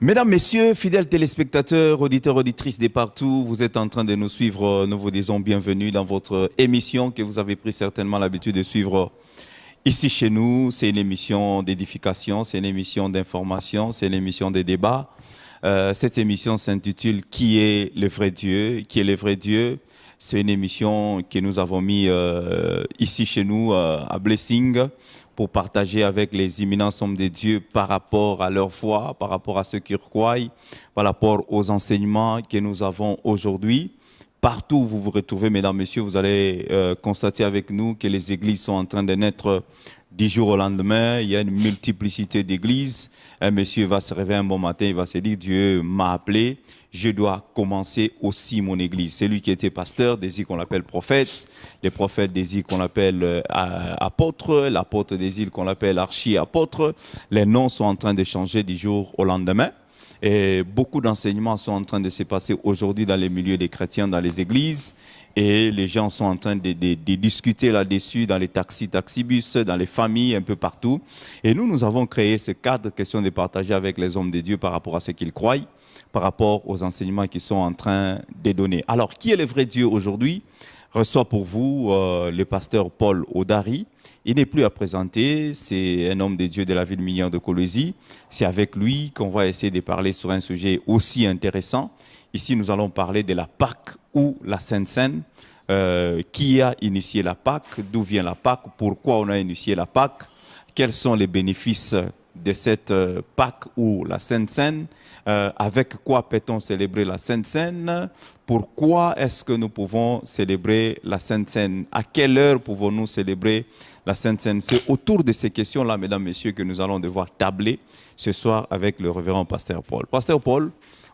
Mesdames, Messieurs, fidèles téléspectateurs, auditeurs, auditrices de partout, vous êtes en train de nous suivre. Nous vous disons bienvenue dans votre émission que vous avez pris certainement l'habitude de suivre ici chez nous. C'est une émission d'édification, c'est une émission d'information, c'est une émission de débat. Cette émission s'intitule « Qui est le vrai Dieu ?» Qui est le vrai Dieu? C'est une émission que nous avons mis ici chez nous à Blessing pour partager avec les éminents hommes de Dieu par rapport à leur foi, par rapport à ce qu'ils croient, par rapport aux enseignements que nous avons aujourd'hui. Partout où vous vous retrouvez, mesdames, messieurs, vous allez constater avec nous que les églises sont en train de naître du jour au lendemain. Il y a une multiplicité d'églises. Un monsieur va se réveiller un bon matin, il va se dire, Dieu m'a appelé, je dois commencer aussi mon église. Celui qui était pasteur désire qu'on l'appelle prophète, les prophètes désirent qu'on l'appelle apôtre, l'apôtre désire qu'on l'appelle archi-apôtre. Les noms sont en train de changer du jour au lendemain. Et beaucoup d'enseignements sont en train de se passer aujourd'hui dans les milieux des chrétiens, dans les églises. Et les gens sont en train de discuter là-dessus dans les taxis, taxibus, dans les familles, un peu partout. Et nous avons créé ce cadre, question de partager avec les hommes de Dieu par rapport à ce qu'ils croient, par rapport aux enseignements qu'ils sont en train de donner. Alors, qui est le vrai Dieu aujourd'hui? Reçoit pour vous le pasteur Paul Odari. Il n'est plus à présenter, c'est un homme de Dieu de la ville minière de Colosie. C'est avec lui qu'on va essayer de parler sur un sujet aussi intéressant. Ici, nous allons parler de la Pâque ou la Sainte Seine. Qui a initié la Pâque? D'où vient la Pâque? Pourquoi on a initié la Pâque? Quels sont les bénéfices de cette Pâque ou la Sainte Seine? Avec quoi peut-on célébrer la Sainte Seine? Pourquoi est-ce que nous pouvons célébrer la Sainte Seine? À quelle heure pouvons-nous célébrer la Sainte Seine? C'est autour de ces questions-là, mesdames, messieurs, que nous allons devoir tabler ce soir avec le révérend pasteur Paul. Pasteur Paul,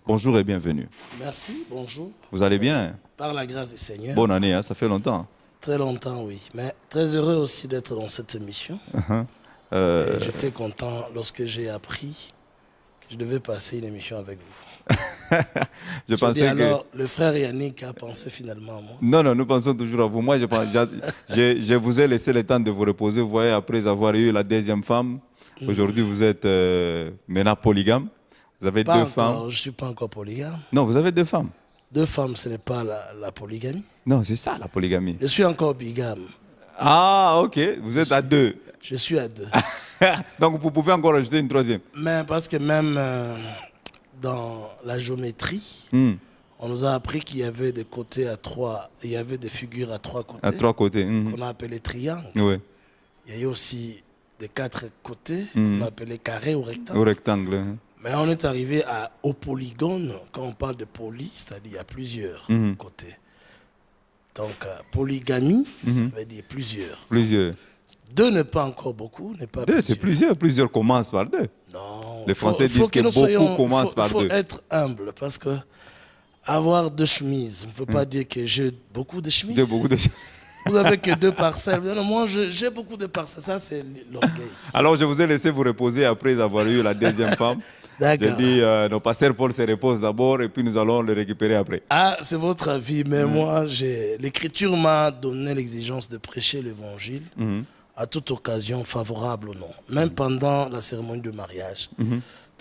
bonjour et bienvenue. Merci, bonjour. Vous allez bien? Par la grâce du Seigneur. Bonne année, hein, ça fait longtemps. Très longtemps, oui. Mais très heureux aussi d'être dans cette émission. J'étais content lorsque j'ai appris que je devais passer une émission avec vous. Je pensais alors, le frère Yannick a pensé finalement à moi. Non, nous pensons toujours à vous. Moi, je vous ai laissé le temps de vous reposer. Vous voyez, après avoir eu la deuxième femme, aujourd'hui, vous êtes maintenant polygame. Vous avez deux femmes. Je ne suis pas encore polygame. Non, vous avez deux femmes. Deux femmes, ce n'est pas la polygamie. Non, c'est ça, la polygamie. Je suis encore bigame. Ah, ok. Vous êtes à deux. Je suis à deux. Donc, vous pouvez encore ajouter une troisième. Mais parce que même dans la géométrie, on nous a appris qu'il y avait des côtés à trois, il y avait des figures à trois côtés. À trois côtés. Qu'on a appelé triangles. Oui. Il y a eu aussi des quatre côtés qu'on a appelé carré ou rectangle. Au rectangle. Mais on est arrivé au polygone. Quand on parle de poly, c'est-à-dire il y a plusieurs côtés. Donc, polygamie, ça veut dire plusieurs. Plusieurs. Deux n'est pas encore beaucoup. Deux, c'est plusieurs. Plusieurs commencent par deux. Non. Les Français disent que beaucoup commencent par deux. Il faut être humble parce que avoir deux chemises, ne veut pas dire que j'ai beaucoup de chemises. Vous avez que deux parcelles. Non, moi, j'ai beaucoup de parcelles. Ça, c'est l'orgueil. Alors, je vous ai laissé vous reposer après avoir eu la deuxième femme. J'ai dit, nos pasteurs Paul se repose d'abord et puis nous allons le récupérer après. Ah, c'est votre avis, mais moi, l'Écriture m'a donné l'exigence de prêcher l'Évangile à toute occasion, favorable ou non. Même pendant la cérémonie de mariage.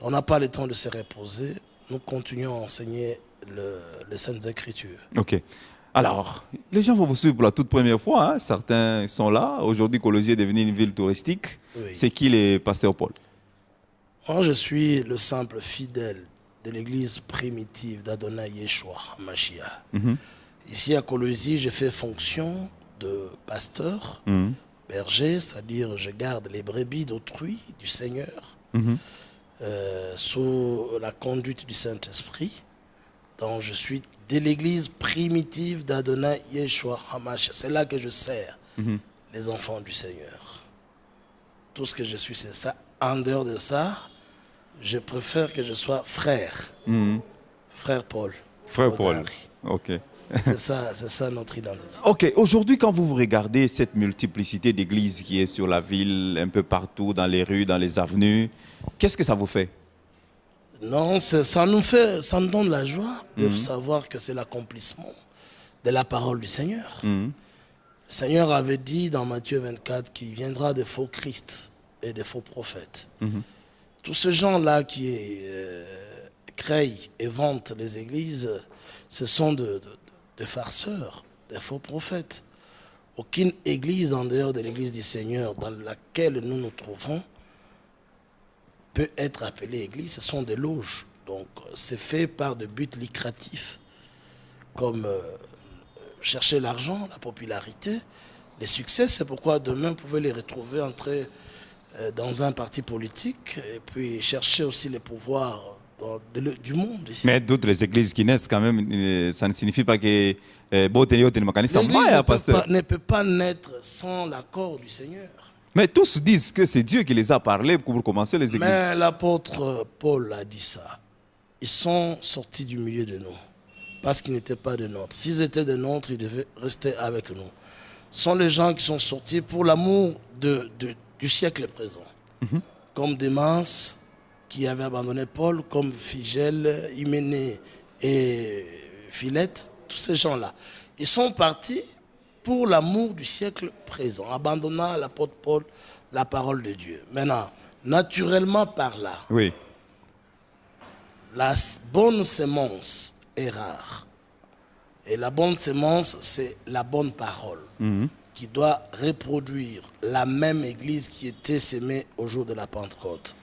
On n'a pas le temps de se reposer. Nous continuons à enseigner les Saintes Écritures. Ok. Alors, les gens vont vous suivre pour la toute première fois. Hein. Certains sont là. Aujourd'hui, Colosie est devenue une ville touristique. Oui. C'est qui les pasteurs Paul? Moi, je suis le simple fidèle de l'église primitive d'Adonai Yeshua HaMashiach. Ici à Colosie, j'ai fait fonction de pasteur, berger, c'est-à-dire je garde les brebis d'autrui, du Seigneur, sous la conduite du Saint-Esprit. Donc, je suis de l'église primitive d'Adonai Yeshua HaMashiach. C'est là que je sers les enfants du Seigneur. Tout ce que je suis, c'est ça. En dehors de ça, je préfère que je sois frère. Frère Paul. Frère Paul. Ok. C'est ça notre identité. Ok. Aujourd'hui, quand vous regardez cette multiplicité d'églises qui est sur la ville, un peu partout, dans les rues, dans les avenues, qu'est-ce que ça vous fait? Non, ça nous donne la joie de savoir que c'est l'accomplissement de la parole du Seigneur. Le Seigneur avait dit dans Matthieu 24 qu'il viendra des faux Christ et des faux prophètes. Tous ces gens-là qui créent et vantent les églises, ce sont des farceurs, des faux prophètes. Aucune église en dehors de l'église du Seigneur dans laquelle nous nous trouvons peut être appelée église. Ce sont des loges. Donc c'est fait par des buts lucratifs comme chercher l'argent, la popularité, les succès. C'est pourquoi demain vous pouvez les retrouver entrer dans un parti politique et puis chercher aussi les pouvoirs du monde ici. Mais d'autres églises qui naissent quand même, ça ne signifie pas que l'église ne peut pas naître sans l'accord du Seigneur. Mais tous disent que c'est Dieu qui les a parlé pour commencer les églises. Mais l'apôtre Paul a dit ça. Ils sont sortis du milieu de nous parce qu'ils n'étaient pas de nôtres. S'ils étaient de nôtres, ils devaient rester avec nous. Ce sont les gens qui sont sortis pour l'amour du siècle présent. Comme Démas qui avait abandonné Paul, comme Phygèle, Hyménée et Philette, tous ces gens-là. Ils sont partis pour l'amour du siècle présent, abandonnant à l'apôtre Paul la parole de Dieu. Maintenant, naturellement par là, oui, la bonne sémence est rare. Et la bonne sémence, c'est la bonne parole qui doit reproduire la même église qui était sémée au jour de la Pentecôte.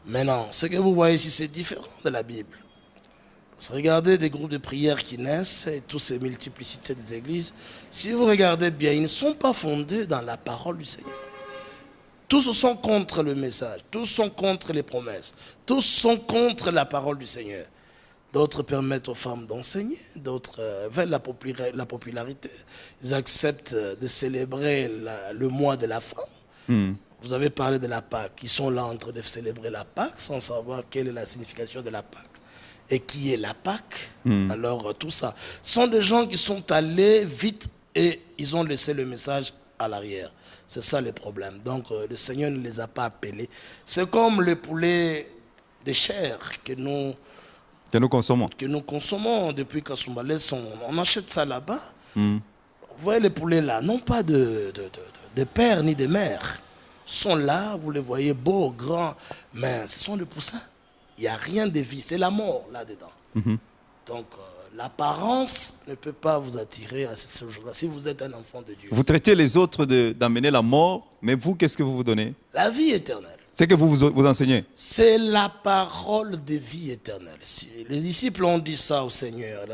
Maintenant, ce que vous voyez ici, c'est différent de la Bible. Regardez des groupes de prière qui naissent et toutes ces multiplicités des églises. Si vous regardez bien, ils ne sont pas fondés dans la parole du Seigneur. Tous sont contre le message, tous sont contre les promesses, tous sont contre la parole du Seigneur. D'autres permettent aux femmes d'enseigner, d'autres veulent la popularité. Ils acceptent de célébrer le mois de la femme. Vous avez parlé de la Pâque. Ils sont là en train de célébrer la Pâque sans savoir quelle est la signification de la Pâque. Et qui est la Pâque. Alors tout ça. Ce sont des gens qui sont allés vite et ils ont laissé le message à l'arrière. C'est ça le problème. Donc le Seigneur ne les a pas appelés. C'est comme le poulet de chair que nous consommons depuis Kasumbalé. On achète ça là-bas. Vous voyez les poulets là, non pas de père ni de mère. Ils sont là, vous les voyez beaux, grands, mais ce sont des poussins. Il n'y a rien de vie, c'est la mort là-dedans. Donc l'apparence ne peut pas vous attirer à ce jour-là si vous êtes un enfant de Dieu. Vous traitez les autres d'amener la mort, mais vous, qu'est-ce que vous vous donnez? La vie éternelle. C'est que vous enseignez? C'est la parole de vie éternelle. Si les disciples ont dit ça au Seigneur,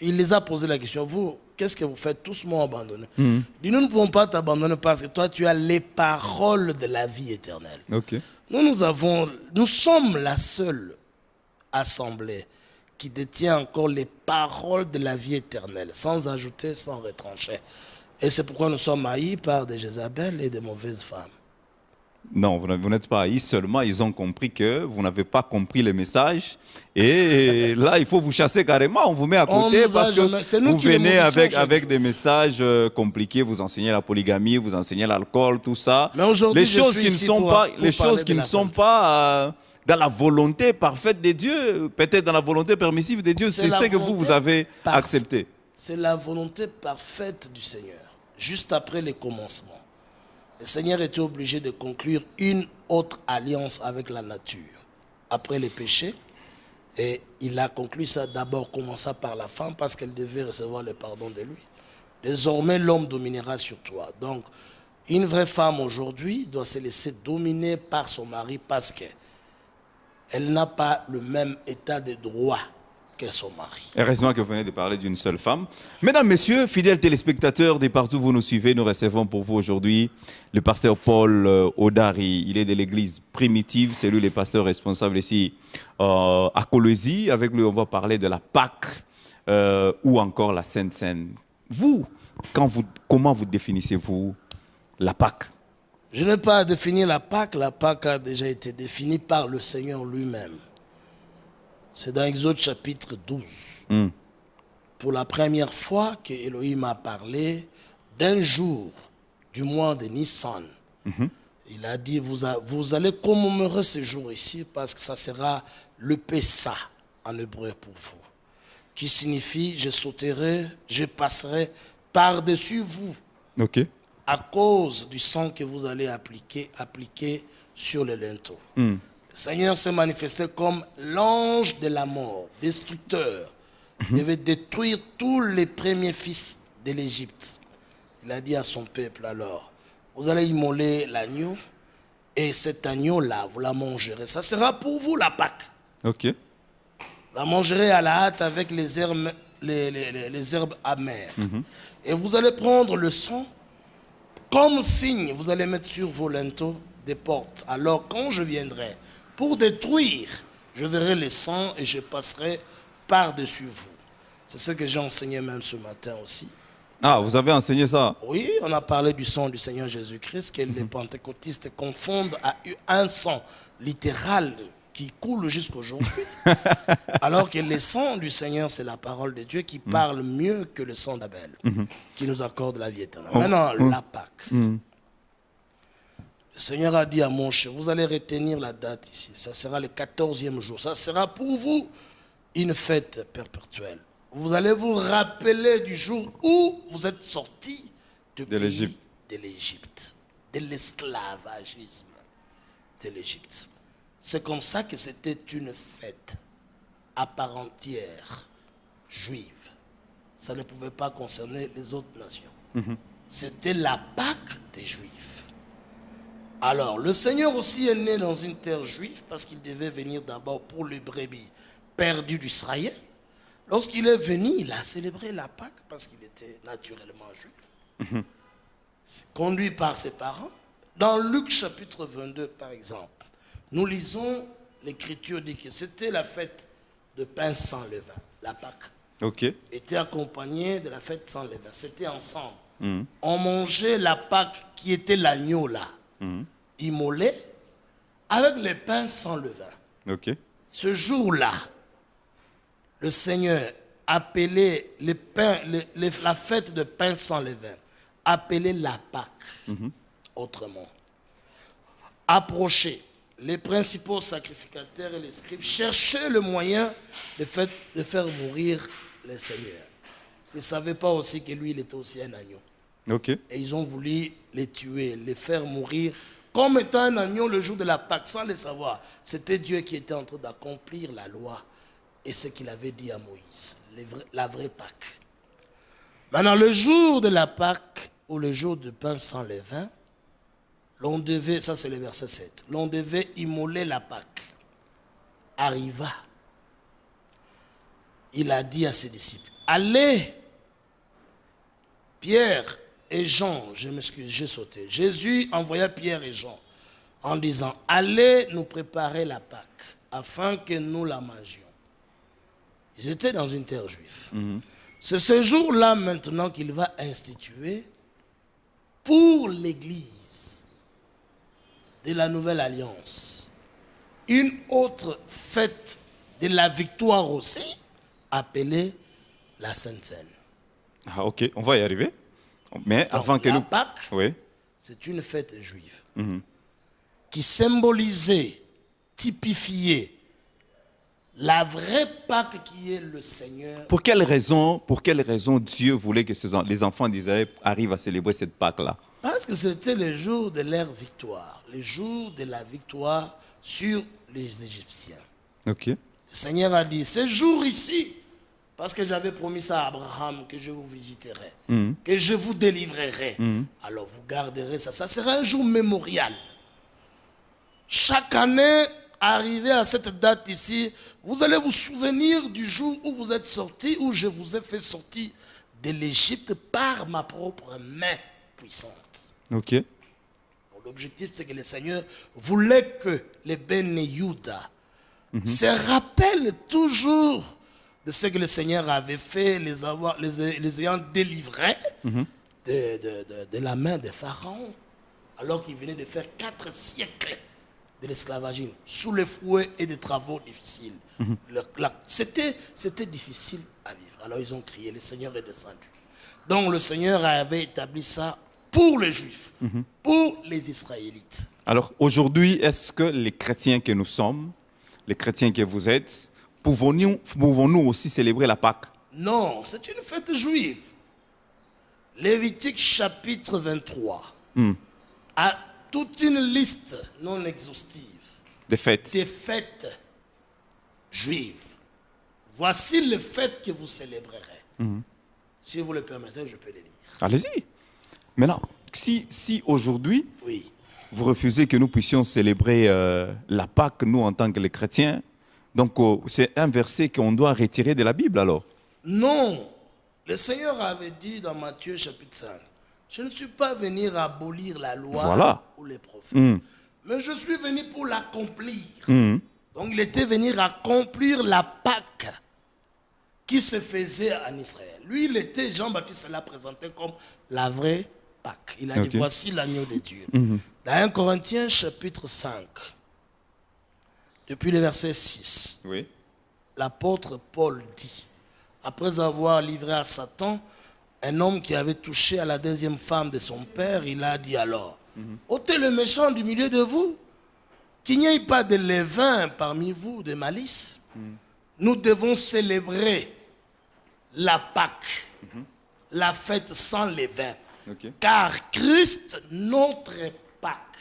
il les a posé la question, vous, qu'est-ce que vous faites? Tous m'ont abandonné. Nous ne pouvons pas t'abandonner parce que toi, tu as les paroles de la vie éternelle. Ok. Nous sommes la seule assemblée qui détient encore les paroles de la vie éternelle, sans ajouter, sans retrancher. Et c'est pourquoi nous sommes haïs par des Jézabel et des mauvaises femmes. Non, vous n'êtes pas haïs, seulement ils ont compris que vous n'avez pas compris le message. Et là, il faut vous chasser carrément, on vous met à côté parce que vous venez avec des messages compliqués, vous enseignez la polygamie, vous enseignez l'alcool, tout ça. Mais aujourd'hui, les choses qui ne sont pas dans la volonté parfaite de Dieu, peut-être dans la volonté permissive de Dieu, c'est ce que vous avez accepté. C'est la volonté parfaite du Seigneur, juste après les commencements. Le Seigneur était obligé de conclure une autre alliance avec la nature après les péchés. Et il a conclu ça d'abord, commençant par la femme parce qu'elle devait recevoir le pardon de lui. Désormais, l'homme dominera sur toi. Donc, une vraie femme aujourd'hui doit se laisser dominer par son mari parce qu'elle n'a pas le même état de droit que son mari. Heureusement que vous venez de parler d'une seule femme. Mesdames, Messieurs, fidèles téléspectateurs de partout où vous nous suivez, nous recevons pour vous aujourd'hui le pasteur Paul Odari. Il est de l'église primitive, c'est lui le pasteur responsable ici à Colosie. Avec lui, on va parler de la Pâque ou encore la Sainte Seine. Vous, comment vous définissez-vous la Pâque? Je n'ai pas à définir la Pâque. La Pâque a déjà été définie par le Seigneur lui-même. C'est dans Exode chapitre 12. Pour la première fois que Elohim a parlé d'un jour du mois de Nissan. Il a dit, vous allez commémorer ce jour ici parce que ça sera le Pessa en hébreu pour vous. Qui signifie, je sauterai, je passerai par-dessus vous. Ok. À cause du sang que vous allez appliquer sur le linteau. Le Le Seigneur s'est manifesté comme l'ange de la mort, destructeur. Il devait détruire tous les premiers fils de l'Égypte. Il a dit à son peuple alors, vous allez immoler l'agneau et cet agneau-là, vous la mangerez. Ça sera pour vous la Pâque. Ok. Vous la mangerez à la hâte avec les herbes, les herbes amères. Et vous allez prendre le sang comme signe, vous allez mettre sur vos linteaux des portes. Alors quand je viendrai pour détruire, je verrai le sang et je passerai par-dessus vous. C'est ce que j'ai enseigné même ce matin aussi. Ah, vous avez enseigné ça? Oui, on a parlé du sang du Seigneur Jésus-Christ, que les pentecôtistes confondent à un sang littéral qui coule jusqu'aujourd'hui. Alors que le sang du Seigneur, c'est la parole de Dieu qui parle mieux que le sang d'Abel, qui nous accorde la vie éternelle. Maintenant, la Pâque. Le Seigneur a dit à Moïse, vous allez retenir la date ici. Ça sera le 14e jour. Ça sera pour vous une fête perpétuelle. Vous allez vous rappeler du jour où vous êtes sortis de l'Égypte. De l'Égypte, de l'esclavagisme de l'Égypte. C'est comme ça que c'était une fête à part entière, juive. Ça ne pouvait pas concerner les autres nations. C'était la Pâque des Juifs. Alors, le Seigneur aussi est né dans une terre juive parce qu'il devait venir d'abord pour les brebis perdues d'Israël. Lorsqu'il est venu, il a célébré la Pâque parce qu'il était naturellement juif. Conduit par ses parents. Dans Luc chapitre 22, par exemple, nous lisons, l'Écriture dit que c'était la fête de pain sans levain, la Pâque. Ok. Était accompagnée de la fête sans levain. C'était ensemble. On mangeait la Pâque qui était l'agneau là, immolé, avec le pain sans levain. Ok. Ce jour-là, le Seigneur appelait la fête de pain sans levain, appelait la Pâque, autrement. Approcher les principaux sacrificateurs et les scribes, cherchaient le moyen de faire mourir le Seigneur. Ils ne savaient pas aussi que lui, il était aussi un agneau. Ok. Et ils ont voulu les tuer, les faire mourir, comme étant un agneau le jour de la Pâque, sans le savoir. C'était Dieu qui était en train d'accomplir la loi et ce qu'il avait dit à Moïse, la vraie Pâque. Maintenant, le jour de la Pâque, ou le jour de pain sans levain, l'on devait, ça c'est le verset 7, l'on devait immoler la Pâque. Arriva, il a dit à ses disciples, allez, Pierre et Jean, je m'excuse, j'ai sauté. Jésus envoya Pierre et Jean en disant, allez nous préparer la Pâque afin que nous la mangions. Ils étaient dans une terre juive. C'est ce jour-là maintenant qu'il va instituer pour l'Église de la Nouvelle Alliance une autre fête de la victoire aussi, appelée la Sainte Seine. Ah, ok, on va y arriver. Mais Donc, avant que la nous... Pâque, Oui. c'est une fête juive qui symbolisait, typifiait la vraie Pâque qui est le Seigneur. Pour quelle raison Dieu voulait que les enfants d'Israël arrivent à célébrer cette Pâque-là? Parce que c'était le jour de leur victoire, le jour de la victoire sur les Égyptiens. Ok. Le Seigneur a dit, ce jour ici, parce que j'avais promis ça à Abraham, que je vous visiterai, que je vous délivrerai, alors vous garderez ça. Ça sera un jour mémorial. Chaque année, arrivé à cette date ici, vous allez vous souvenir du jour où vous êtes sortis, où je vous ai fait sortir de l'Égypte par ma propre main puissante. Ok. L'objectif, c'est que le Seigneur voulait que les Ben Yehuda se rappellent toujours de ce que le Seigneur avait fait, les ayant délivrés de la main des pharaons, alors qu'ils venaient de faire 4 siècles de l'esclavagisme, sous les fouets et des travaux difficiles. C'était difficile à vivre. Alors ils ont crié, le Seigneur est descendu. Donc le Seigneur avait établi ça pour les Juifs, pour les Israélites. Alors aujourd'hui, est-ce que les chrétiens que nous sommes, les chrétiens que vous êtes, pouvons-nous aussi célébrer la Pâque? Non, c'est une fête juive. Lévitique chapitre 23 a toute une liste non exhaustive Des fêtes. des fêtes juives. Voici les fêtes que vous célébrerez. Si vous le permettez, je peux les lire. Allez-y. Maintenant, si aujourd'hui, Oui. vous refusez que nous puissions célébrer la Pâque, nous, en tant que les chrétiens, donc c'est un verset qu'on doit retirer de la Bible, alors? Non. Le Seigneur avait dit dans Matthieu chapitre 5, je ne suis pas venu abolir la loi Voilà. ou les prophètes, mais je suis venu pour l'accomplir. Donc il était venu accomplir la Pâque qui se faisait en Israël. Lui, Jean-Baptiste l'a présenté comme la vraie Pâque. Il a dit, voici l'agneau de Dieu. Dans 1 Corinthiens chapitre 5, depuis le verset 6, Oui. l'apôtre Paul dit, après avoir livré à Satan un homme qui avait touché à la deuxième femme de son père, il a dit alors, ôtez le méchant du milieu de vous, qu'il n'y ait pas de levain parmi vous, de malice. Nous devons célébrer la Pâque, la fête sans levain, car Christ, notre Pâque.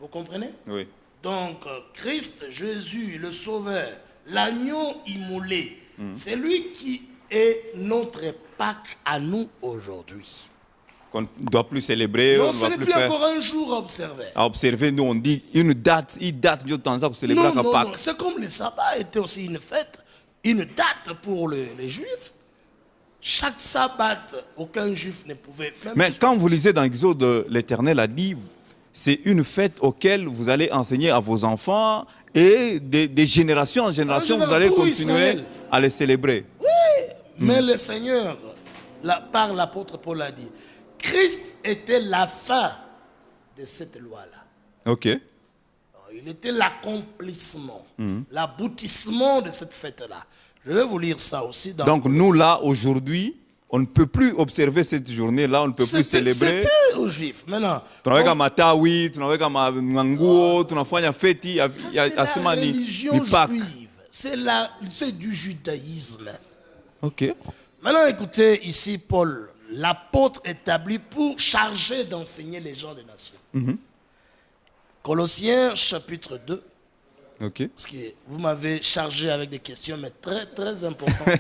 Vous comprenez? Oui. Donc, Christ, Jésus, le Sauveur, l'agneau immolé, c'est lui qui est notre Pâque à nous aujourd'hui. Qu'on ne doit plus célébrer. Non, on ce doit n'est plus plus faire encore un jour à observer. à observer. Nous, on dit une date, de temps pour célébrer Non, la non, Pâque. non. C'est comme le sabbat était aussi une fête, une date pour les Juifs. Chaque sabbat, aucun Juif ne pouvait... Mais quand vous lisez dans Exode, l'Éternel a dit, c'est une fête auquel vous allez enseigner à vos enfants et des générations en génération, vous allez pour continuer Israël. à les célébrer. Mais le Seigneur, par l'apôtre Paul a dit, Christ était la fin de cette loi-là. Ok. Il était l'accomplissement, l'aboutissement de cette fête-là. Je vais vous lire ça aussi. Donc nous, là, aujourd'hui, on ne peut plus observer cette journée-là, on ne peut plus célébrer. C'était aux Juifs. Maintenant, Tunaweka matawi, tunaweka manguo, tunafanya feti, c'est la religion Pâques. juive. C'est du judaïsme. Ok. Maintenant, écoutez, ici, Paul, l'apôtre établi pour charger d'enseigner les gens des nations. Colossiens chapitre 2. Ok. Parce que vous m'avez chargé avec des questions, mais très, très importantes.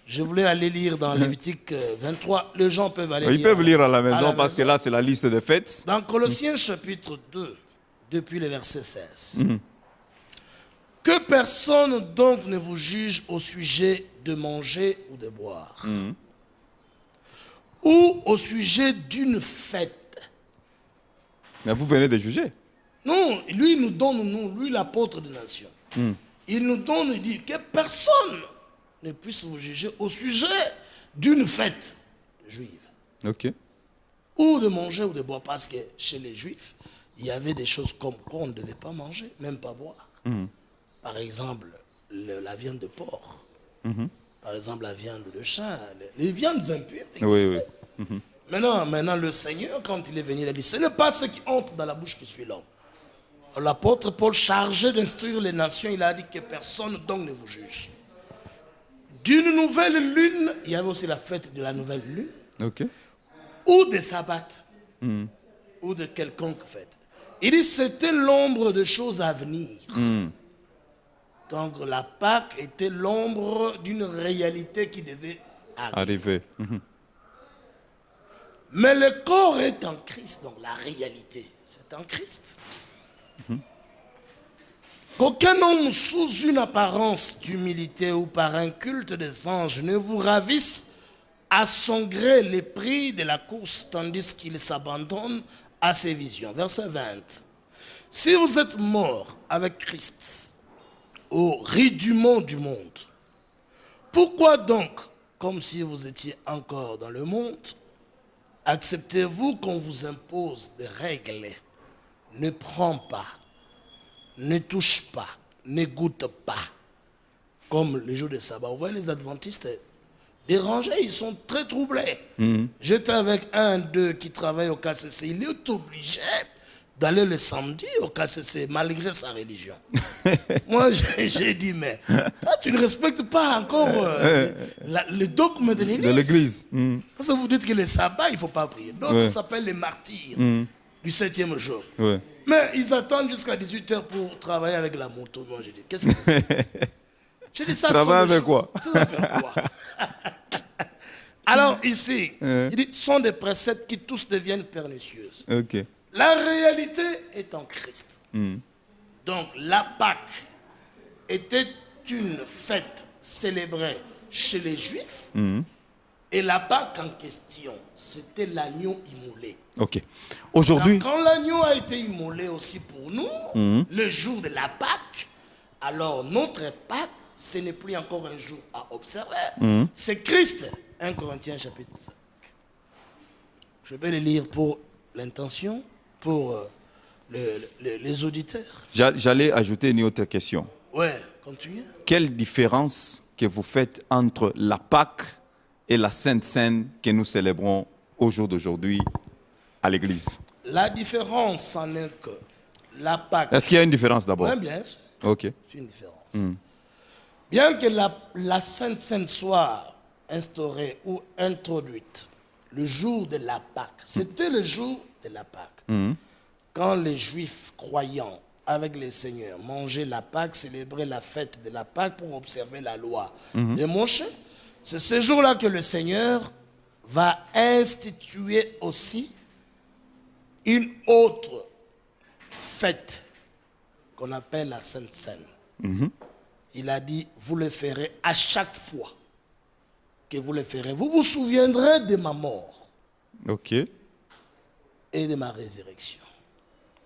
Je voulais aller lire dans Lévitique 23. Les gens peuvent aller lire. Ils peuvent lire à la maison parce que là, c'est la liste des fêtes. Dans Colossiens chapitre 2, depuis le verset 16. Que personne donc ne vous juge au sujet de manger ou de boire. Ou au sujet d'une fête. Mais vous venez de juger. Non, lui nous donne, lui l'apôtre des nations. Il nous donne, il dit que personne ne puisse vous juger au sujet d'une fête juive. Ok. Ou de manger ou de boire. Parce que chez les juifs, il y avait des choses comme quoi on ne devait pas manger, même pas boire. Par exemple, la viande de porc. Par exemple, la viande de chat. Les viandes impures existaient. Oui. Maintenant, le Seigneur, quand il est venu, il a dit, ce n'est pas ce qui entre dans la bouche qui suit l'homme. L'apôtre Paul, chargé d'instruire les nations, il a dit que personne donc ne vous juge. D'une nouvelle lune, il y avait aussi la fête de la nouvelle lune, Ok. ou des sabbats, ou de quelconque fête. Il dit c'était l'ombre de choses à venir. Donc la Pâque était l'ombre d'une réalité qui devait arriver. Mais le corps est en Christ, donc la réalité, c'est en Christ. Qu'aucun homme sous une apparence d'humilité ou par un culte des anges ne vous ravisse à son gré les prix de la course tandis qu'il s'abandonne à ses visions. Verset 20. Si vous êtes mort avec Christ au rudiment du monde, pourquoi donc, comme si vous étiez encore dans le monde, acceptez-vous qu'on vous impose des règles? Ne prends pas, ne touche pas, ne goûte pas. Comme le jour de sabbat. Vous voyez les adventistes dérangés, ils sont très troublés. J'étais avec un d'eux qui travaille au KCC. Il est obligé d'aller le samedi au KCC malgré sa religion. Moi, j'ai dit, mais toi, tu ne respectes pas encore le dogme de l'Église. De l'Église. Parce que vous dites que le sabbat, il ne faut pas prier. D'autres s'appellent les martyrs du 7e jour. Mais ils attendent jusqu'à 18h pour travailler avec la moto. Moi, j'ai dit, qu'est-ce que c'est? J'ai dit, ça Travailler avec quoi? Ça va faire quoi? Alors, ici, il dit, ce sont des préceptes qui tous deviennent pernicieuses. Ok. La réalité est en Christ. Donc, la Pâque était une fête célébrée chez les Juifs. Et la Pâque en question, c'était l'agneau immolé. Ok. Aujourd'hui... Quand l'agneau a été immolé aussi pour nous, le jour de la Pâque, alors notre Pâque, ce n'est plus encore un jour à observer. C'est Christ. 1 Corinthiens chapitre 5. Je vais le lire pour l'intention, pour les auditeurs. J'allais ajouter une autre question. Ouais, continue. Quelle différence que vous faites entre la Pâque et la Sainte Seine que nous célébrons au jour d'aujourd'hui à l'église? La différence en est que la Pâque... Est-ce qu'il y a une différence d'abord? Oui, bien sûr. Ok. C'est une différence. Bien que la Sainte Seine soit instaurée ou introduite le jour de la Pâque, c'était le jour de la Pâque. Quand les Juifs croyants avec les seigneurs mangeaient la Pâque, célébraient la fête de la Pâque pour observer la loi de Moïse, c'est ce jour-là que le Seigneur va instituer aussi une autre fête qu'on appelle la Sainte Seine. Il a dit, vous le ferez à chaque fois que vous le ferez. Vous vous souviendrez de ma mort Ok. et de ma résurrection.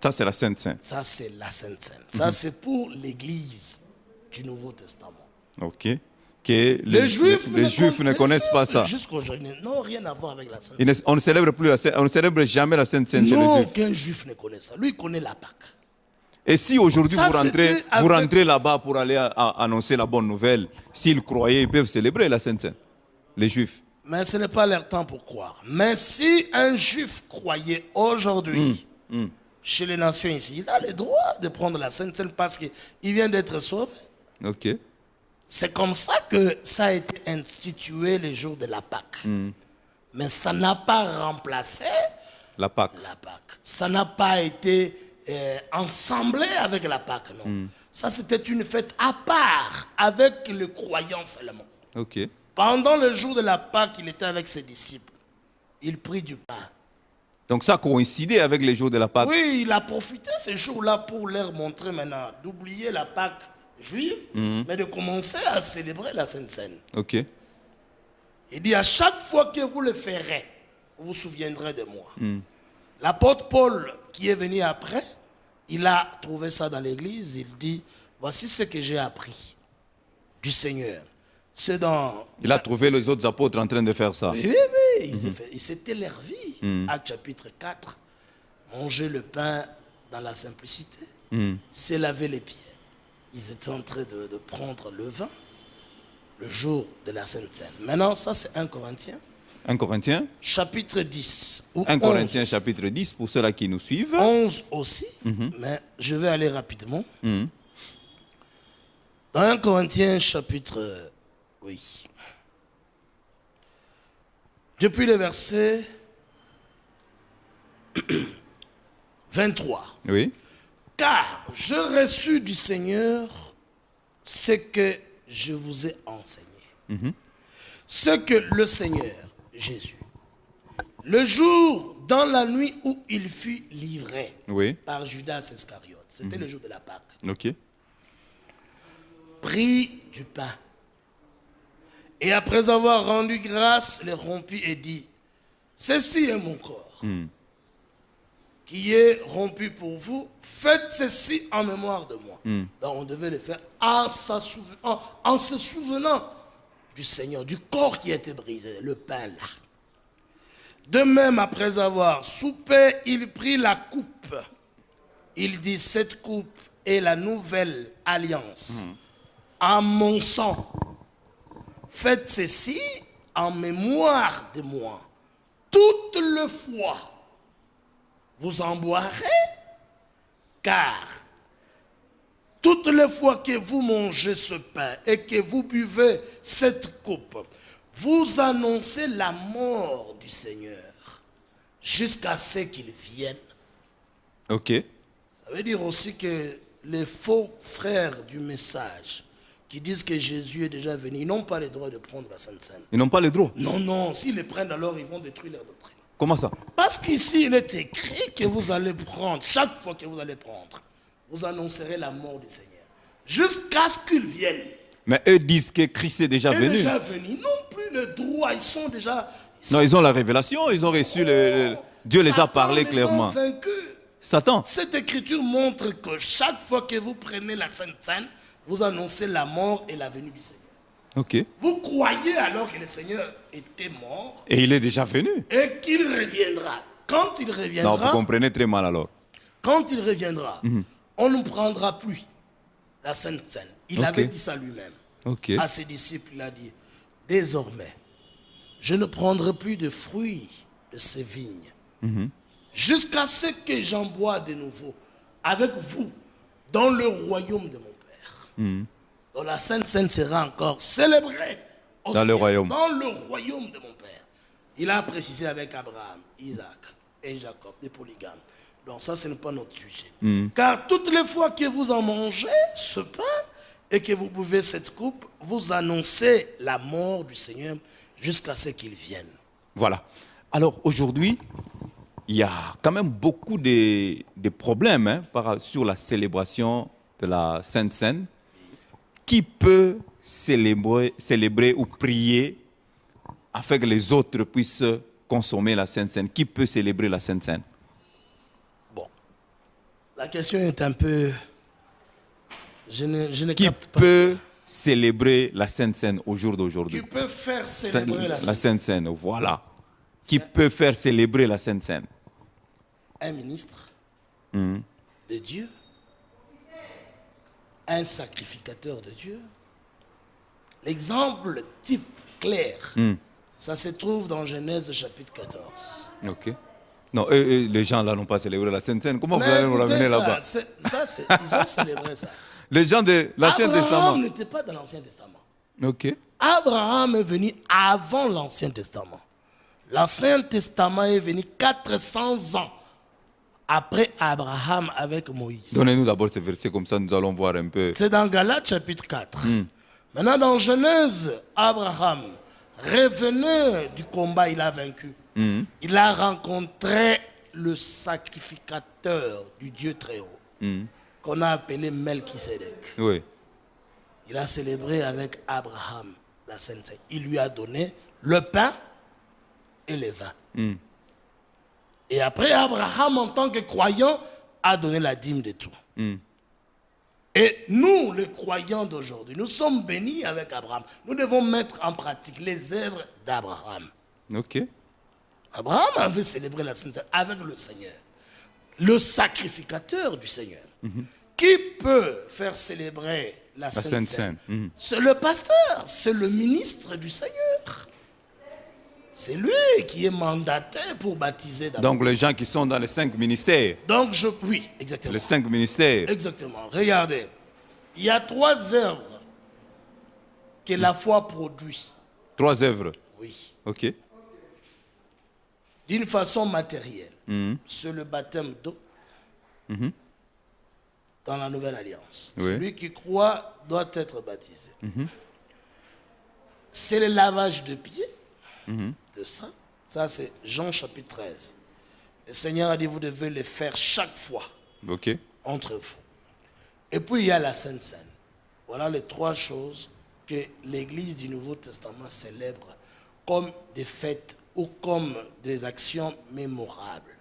Ça, c'est la Sainte Seine. Ça, c'est la Sainte Seine. Ça, c'est pour l'Église du Nouveau Testament. Ok. Que Les Juifs ne connaissent pas ça. Jusqu'aujourd'hui, non, rien à voir avec la Sainte Seine. On ne célèbre plus on ne célèbre jamais la Sainte Seine chez les Non, Juifs. aucun Juif ne connaît ça. Lui, il connaît la Pâque. Et si aujourd'hui Ça, vous rentrez là-bas pour aller annoncer la bonne nouvelle, s'ils croyaient, ils peuvent célébrer la Sainte Seine, les Juifs. Mais ce n'est pas leur temps pour croire. Mais si un Juif croyait aujourd'hui chez les nations ici, il a le droit de prendre la Sainte Seine parce qu'il vient d'être sauvé. Ok. C'est comme ça que ça a été institué le jour de la Pâque. Mais ça n'a pas remplacé La Pâque. la Pâque. Ça n'a pas été ensemblé avec la Pâque, non. Ça, c'était une fête à part, avec le croyant seulement. Ok. Pendant le jour de la Pâque, il était avec ses disciples. Il prit du pain. Donc ça coïncidait avec les jours de la Pâque. Oui, il a profité ces jours-là pour leur montrer maintenant d'oublier la Pâque juive, mais de commencer à célébrer la Sainte Seine. Ok. Il dit, à chaque fois que vous le ferez, vous vous souviendrez de moi. L'apôtre Paul, qui est venu après, il a trouvé ça dans l'église. Il dit, voici ce que j'ai appris du Seigneur. C'est dans... Il a trouvé les autres apôtres en train de faire ça. Oui, c'était leur vie. Actes chapitre 4, manger le pain dans la simplicité, se laver les pieds. Ils étaient en train de prendre le vin le jour de la Sainte Seine. Maintenant, ça c'est 1 Corinthiens. 1 Corinthiens. Chapitre 10. Ou 1 Corinthiens aussi. chapitre 10 pour ceux-là qui nous suivent. 11 aussi, mais je vais aller rapidement. Dans 1 Corinthiens chapitre... Oui. Depuis le verset 23. Oui. Car je reçus du Seigneur ce que je vous ai enseigné. Ce que le Seigneur, Jésus, le jour, dans la nuit où il fut livré par Judas Iscariote, c'était le jour de la Pâque, Ok. prit du pain. Et après avoir rendu grâce, le rompit et dit, ceci est mon corps, qui est rompu pour vous, faites ceci en mémoire de moi. Donc on devait le faire en se souvenant du Seigneur, du corps qui a été brisé, le pain là. De même, après avoir soupé, il prit la coupe. Il dit, cette coupe est la nouvelle alliance en mon sang. Faites ceci en mémoire de moi. Toute le fois, vous en boirez, car toutes les fois que vous mangez ce pain et que vous buvez cette coupe, vous annoncez la mort du Seigneur jusqu'à ce qu'il vienne. Ok. Ça veut dire aussi que les faux frères du message qui disent que Jésus est déjà venu, ils n'ont pas le droit de prendre la Sainte Seine. Ils n'ont pas le droit. Non, non, s'ils les prennent, alors ils vont détruire leur doctrine. Comment ça? Parce qu'ici, il est écrit que vous allez prendre, chaque fois que vous allez prendre, vous annoncerez la mort du Seigneur. Jusqu'à ce qu'il vienne. Mais eux disent que Christ est déjà Il est venu. déjà venu. Ils n'ont plus le droit, ils sont déjà... Non, ils ont la révélation, ils ont reçu Dieu les a Satan parlé les a clairement. vaincus. Satan. Cette écriture montre que chaque fois que vous prenez la Sainte Seine, vous annoncez la mort et la venue du Seigneur. Ok. Vous croyez alors que le Seigneur était mort Et il est déjà venu. et qu'il reviendra. Quand il Non, reviendra, vous comprenez très mal alors. quand il reviendra, on ne prendra plus la Sainte Seine. Il Ok. avait dit ça lui-même. Ok. À ses disciples, il a dit, désormais, je ne prendrai plus de fruits de ces vignes jusqu'à ce que j'en bois de nouveau avec vous dans le royaume de mon Père. Donc la Sainte Seine sera encore célébrée au Dans le ciel, royaume. dans le royaume de mon Père. Il a précisé avec Abraham, Isaac et Jacob, des polygames. Donc ça, ce n'est pas notre sujet. Car toutes les fois que vous en mangez ce pain et que vous buvez cette coupe, vous annoncez la mort du Seigneur jusqu'à ce qu'il vienne. Voilà. Alors aujourd'hui, il y a quand même beaucoup de problèmes sur la célébration de la Sainte Seine. Qui peut célébrer ou prier afin que les autres puissent consommer la Sainte Seine? Qui peut célébrer la Sainte Seine? Bon, la question est un peu... Je ne Qui capte pas. peut célébrer la Sainte Seine au jour d'aujourd'hui? Qui peut faire célébrer la Sainte Sainte Seine, voilà. Qui peut faire célébrer la Sainte Seine? Un ministre de Dieu, un sacrificateur de Dieu. L'exemple type clair, ça se trouve dans Genèse chapitre 14. Ok. Non, les gens là n'ont pas célébré la Sainte Seine. Comment vous Mais allez nous écoutez ramener ça, là-bas? ils ont célébré ça. Les gens de l'Ancien Abraham Testament. n'était pas dans l'Ancien Testament. Ok. Abraham est venu avant l'Ancien Testament. L'Ancien Testament est venu 400 ans après Abraham avec Moïse. Donnez-nous d'abord ce verset, comme ça nous allons voir un peu. C'est dans Galates chapitre 4. Maintenant, dans Genèse, Abraham, revenu du combat, il a vaincu. Il a rencontré le sacrificateur du Dieu très haut, qu'on a appelé Melchisédek. Oui. Il a célébré avec Abraham la Sainte Seine. Il lui a donné le pain et le vin. Et après, Abraham, en tant que croyant, a donné la dîme de tout. Et nous, les croyants d'aujourd'hui, nous sommes bénis avec Abraham. Nous devons mettre en pratique les œuvres d'Abraham. Ok. Abraham avait célébré la Sainte Seine avec le Seigneur, le sacrificateur du Seigneur. Qui peut faire célébrer la Sainte Seine? C'est le pasteur, c'est le ministre du Seigneur. C'est lui qui est mandaté pour baptiser d'abord. Donc les gens qui sont dans les 5 ministères. Donc oui, exactement. Les 5 ministères. Exactement. Regardez, il y a 3 œuvres que la foi produit. 3 œuvres. Oui. Ok. D'une façon matérielle. C'est le baptême d'eau dans la Nouvelle Alliance. Oui. Celui qui croit doit être baptisé. C'est le lavage de pieds de ça. Ça, c'est Jean chapitre 13. Le Seigneur a dit, vous devez le faire chaque fois Ok. entre vous. Et puis, il y a la Sainte Seine. Voilà les 3 choses que l'Église du Nouveau Testament célèbre comme des fêtes ou comme des actions mémorables,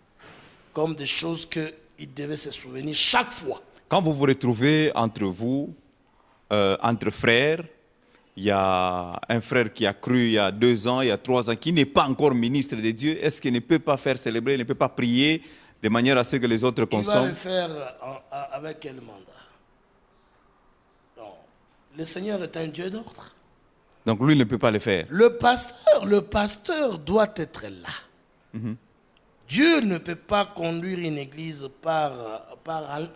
comme des choses qu'il devait se souvenir chaque fois. Quand vous vous retrouvez entre vous, entre frères, il y a un frère qui a cru il y a 2 ans, il y a 3 ans, qui n'est pas encore ministre de Dieu. Est-ce qu'il ne peut pas faire célébrer, il ne peut pas prier de manière à ce que les autres Il va consomment? le faire avec quel mandat? Non. Le Seigneur est un Dieu d'ordre. Donc lui ne peut pas le faire. Le pasteur doit être là. Dieu ne peut pas conduire une église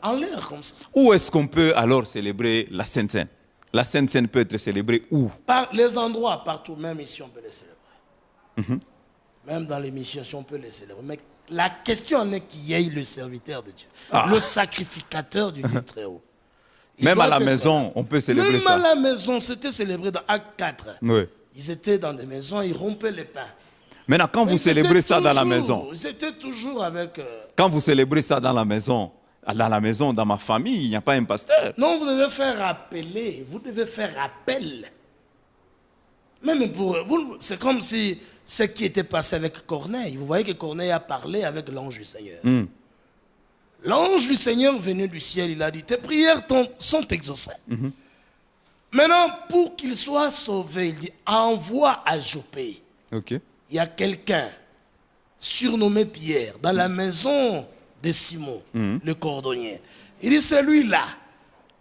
en l'air comme ça. Où est-ce qu'on peut alors célébrer la Sainte Seine? La Sainte Seine peut être célébrée où? Par les endroits, partout, même ici on peut les célébrer. Même dans les missions, on peut les célébrer. Mais La question en est qu'il y ait le serviteur de Dieu, le sacrificateur du Dieu très haut. Même à la maison, on peut célébrer ça. Même à la maison, c'était célébré dans Acte 4. Oui. Ils étaient dans des maisons, ils rompaient les pains. Maintenant, quand vous célébrez ça dans la maison, ils étaient toujours avec... quand vous célébrez ça dans la maison, dans ma famille, il n'y a pas un pasteur. Non, vous devez faire appeler, vous devez faire appel. Même pour vous, c'est comme si ce qui était passé avec Corneille. Vous voyez que Corneille a parlé avec l'ange du Seigneur. L'ange du Seigneur venu du ciel, il a dit, tes prières sont exaucées. Maintenant, pour qu'il soit sauvé, il dit, envoie à Joppé. Ok. Il y a quelqu'un surnommé Pierre dans la maison de Simon, le cordonnier. Il dit, celui-là,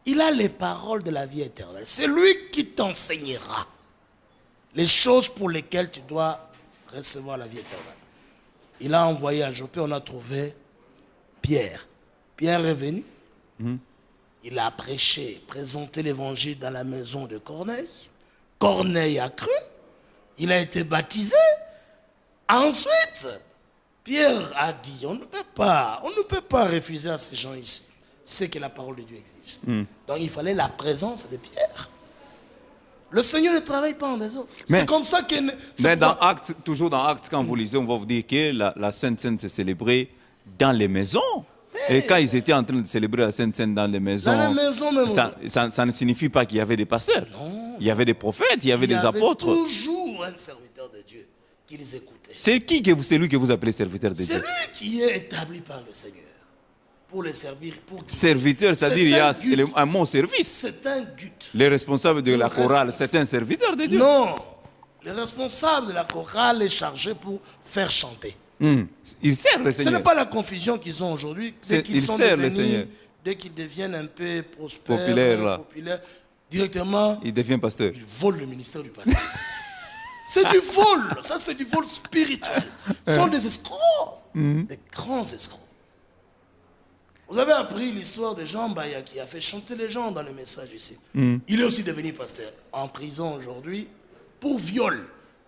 il a les paroles de la vie éternelle. C'est lui qui t'enseignera les choses pour lesquelles tu dois recevoir la vie éternelle. Il a envoyé à Joppé, on a trouvé Pierre. Pierre est venu. Il a prêché, présenté l'évangile dans la maison de Corneille. Corneille a cru. Il a été baptisé. Ensuite, Pierre a dit, on ne peut pas refuser à ces gens ici ce que la parole de Dieu exige. Donc il fallait la présence de Pierre. Le Seigneur ne travaille pas en désordre. C'est comme ça que... Mais toujours dans Actes, quand vous lisez, on va vous dire que la Sainte Seine s'est célébrée dans les maisons. Et quand ils étaient en train de célébrer la Sainte Seine dans les maisons, dans la maison même, ça ne signifie pas qu'il y avait des pasteurs. Non. Il y avait des prophètes, il y avait des apôtres. Il y avait toujours un serviteur de Dieu qu'ils écoutaient. C'est lui que vous appelez serviteur de Dieu? C'est lui qui est établi par le Seigneur pour les servir. Serviteur, c'est-à-dire il y a un mot service. C'est un gut. Les responsables de la chorale, c'est un serviteur de Dieu? Non. Le responsable de la chorale est chargé pour faire chanter. Il sert le Seigneur. Ce n'est pas la confusion qu'ils ont aujourd'hui. Dès qu'ils deviennent un peu prospères, populaires, directement, il devient pasteur. Ils volent le ministère du pasteur. C'est du vol. Ça, c'est du vol spirituel. Ce sont des escrocs. Des grands escrocs. Vous avez appris l'histoire de Jean Baya qui a fait chanter les gens dans le message ici. Il est aussi devenu pasteur en prison aujourd'hui pour viol,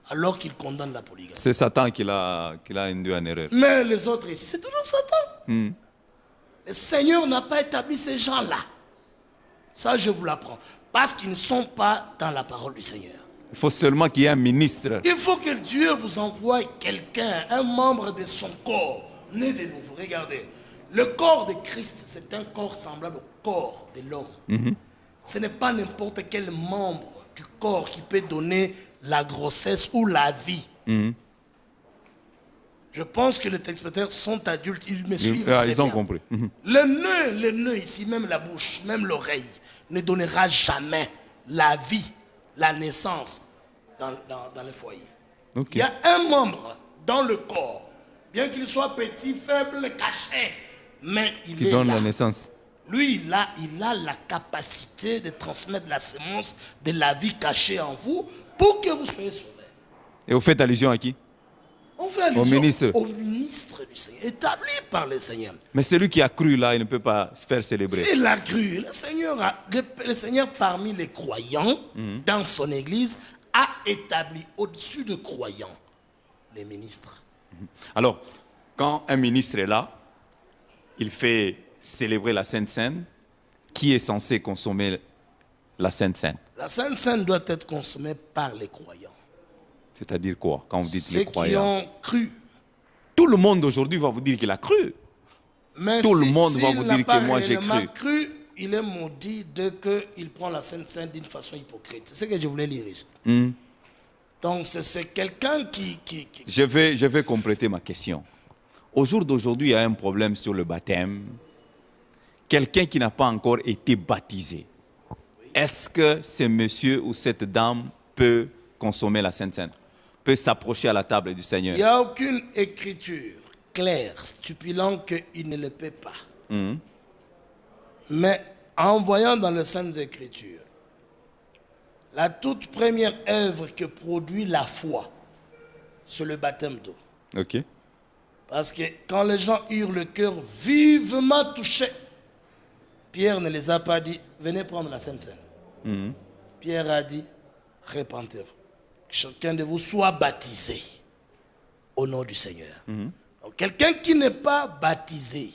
alors qu'il condamne la polygamie. C'est Satan qui l'a induit en erreur. Mais les autres ici, c'est toujours Satan. Le Seigneur n'a pas établi ces gens-là. Ça, je vous l'apprends. Parce qu'ils ne sont pas dans la parole du Seigneur. Il faut seulement qu'il y ait un ministre. Il faut que Dieu vous envoie quelqu'un, un membre de son corps, né de nouveau. Regardez, le corps de Christ, c'est un corps semblable au corps de l'homme. Ce n'est pas n'importe quel membre du corps qui peut donner la grossesse ou la vie. Je pense que les téléspectateurs sont adultes, ils me suivent très bien. Ils ont compris. Le nœud ici, même la bouche, même l'oreille, ne donnera jamais la vie, la naissance dans le foyer. Okay. Il y a un membre dans le corps, bien qu'il soit petit, faible, caché, mais il est donne là. La naissance. Lui, il a la capacité de transmettre la sémence de la vie cachée en vous pour que vous soyez sauvés. Et vous faites allusion à qui? On fait allusion au ministre du Seigneur, établi par le Seigneur. Mais celui qui a cru là, il ne peut pas faire célébrer. S'il a cru, le Seigneur parmi les croyants, dans son église, a établi au-dessus de croyants les ministres. Alors, quand un ministre est là, il fait célébrer la Sainte Seine. Qui est censé consommer la Sainte Seine? La Sainte Seine doit être consommée par les croyants. C'est-à-dire quoi, quand vous dites les croyants? Ceux qui ont cru. Tout le monde aujourd'hui va vous dire qu'il a cru. Mais tout le monde va vous dire que moi j'ai cru. Il est maudit dès qu'il prend la Sainte Seine d'une façon hypocrite. C'est ce que je voulais lire ici. Donc c'est quelqu'un qui... Je vais compléter ma question. Au jour d'aujourd'hui, il y a un problème sur le baptême. Quelqu'un qui n'a pas encore été baptisé, est-ce que ce monsieur ou cette dame peut consommer la Sainte Seine, peut s'approcher à la table du Seigneur? Il n'y a aucune écriture claire stipulant qu'il ne le peut pas. Mais en voyant dans les Saintes Écritures, la toute première œuvre que produit la foi, c'est le baptême d'eau. Ok. Parce que quand les gens eurent le cœur vivement touché, Pierre ne les a pas dit, venez prendre la Sainte Seine. Pierre a dit, repentez-vous. Que chacun de vous soit baptisé au nom du Seigneur. Donc, quelqu'un qui n'est pas baptisé,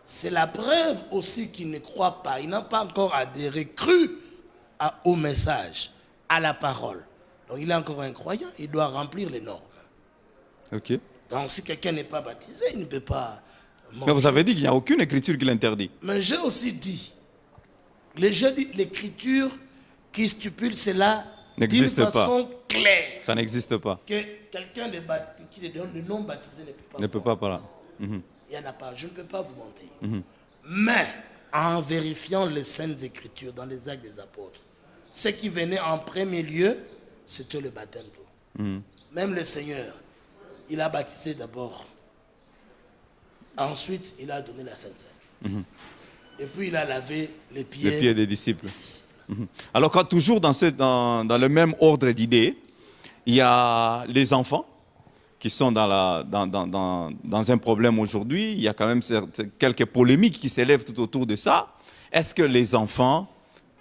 c'est la preuve aussi qu'il ne croit pas. Il n'a pas encore adhéré, cru au message, à la parole. Donc il est encore un croyant, il doit remplir les normes. Ok. Donc si quelqu'un n'est pas baptisé, il ne peut pas manger. Mais vous avez dit qu'il n'y a aucune écriture qui l'interdit. Mais j'ai aussi dit, l'écriture qui stipule cela d'une façon claire. Ça n'existe pas. Que quelqu'un qui est non baptisé ne peut pas parler. Il n'y en a pas, je ne peux pas vous mentir. Mais en vérifiant les saintes écritures dans les actes des apôtres, ce qui venait en premier lieu, c'était le baptême d'eau. Même le Seigneur, il a baptisé d'abord. Ensuite, il a donné la Sainte Seine. Et puis, il a lavé les pieds des disciples. Alors, quand toujours dans le même ordre d'idées, il y a les enfants qui sont dans un problème aujourd'hui. Il y a quand même quelques polémiques qui s'élèvent tout autour de ça. Est-ce que les enfants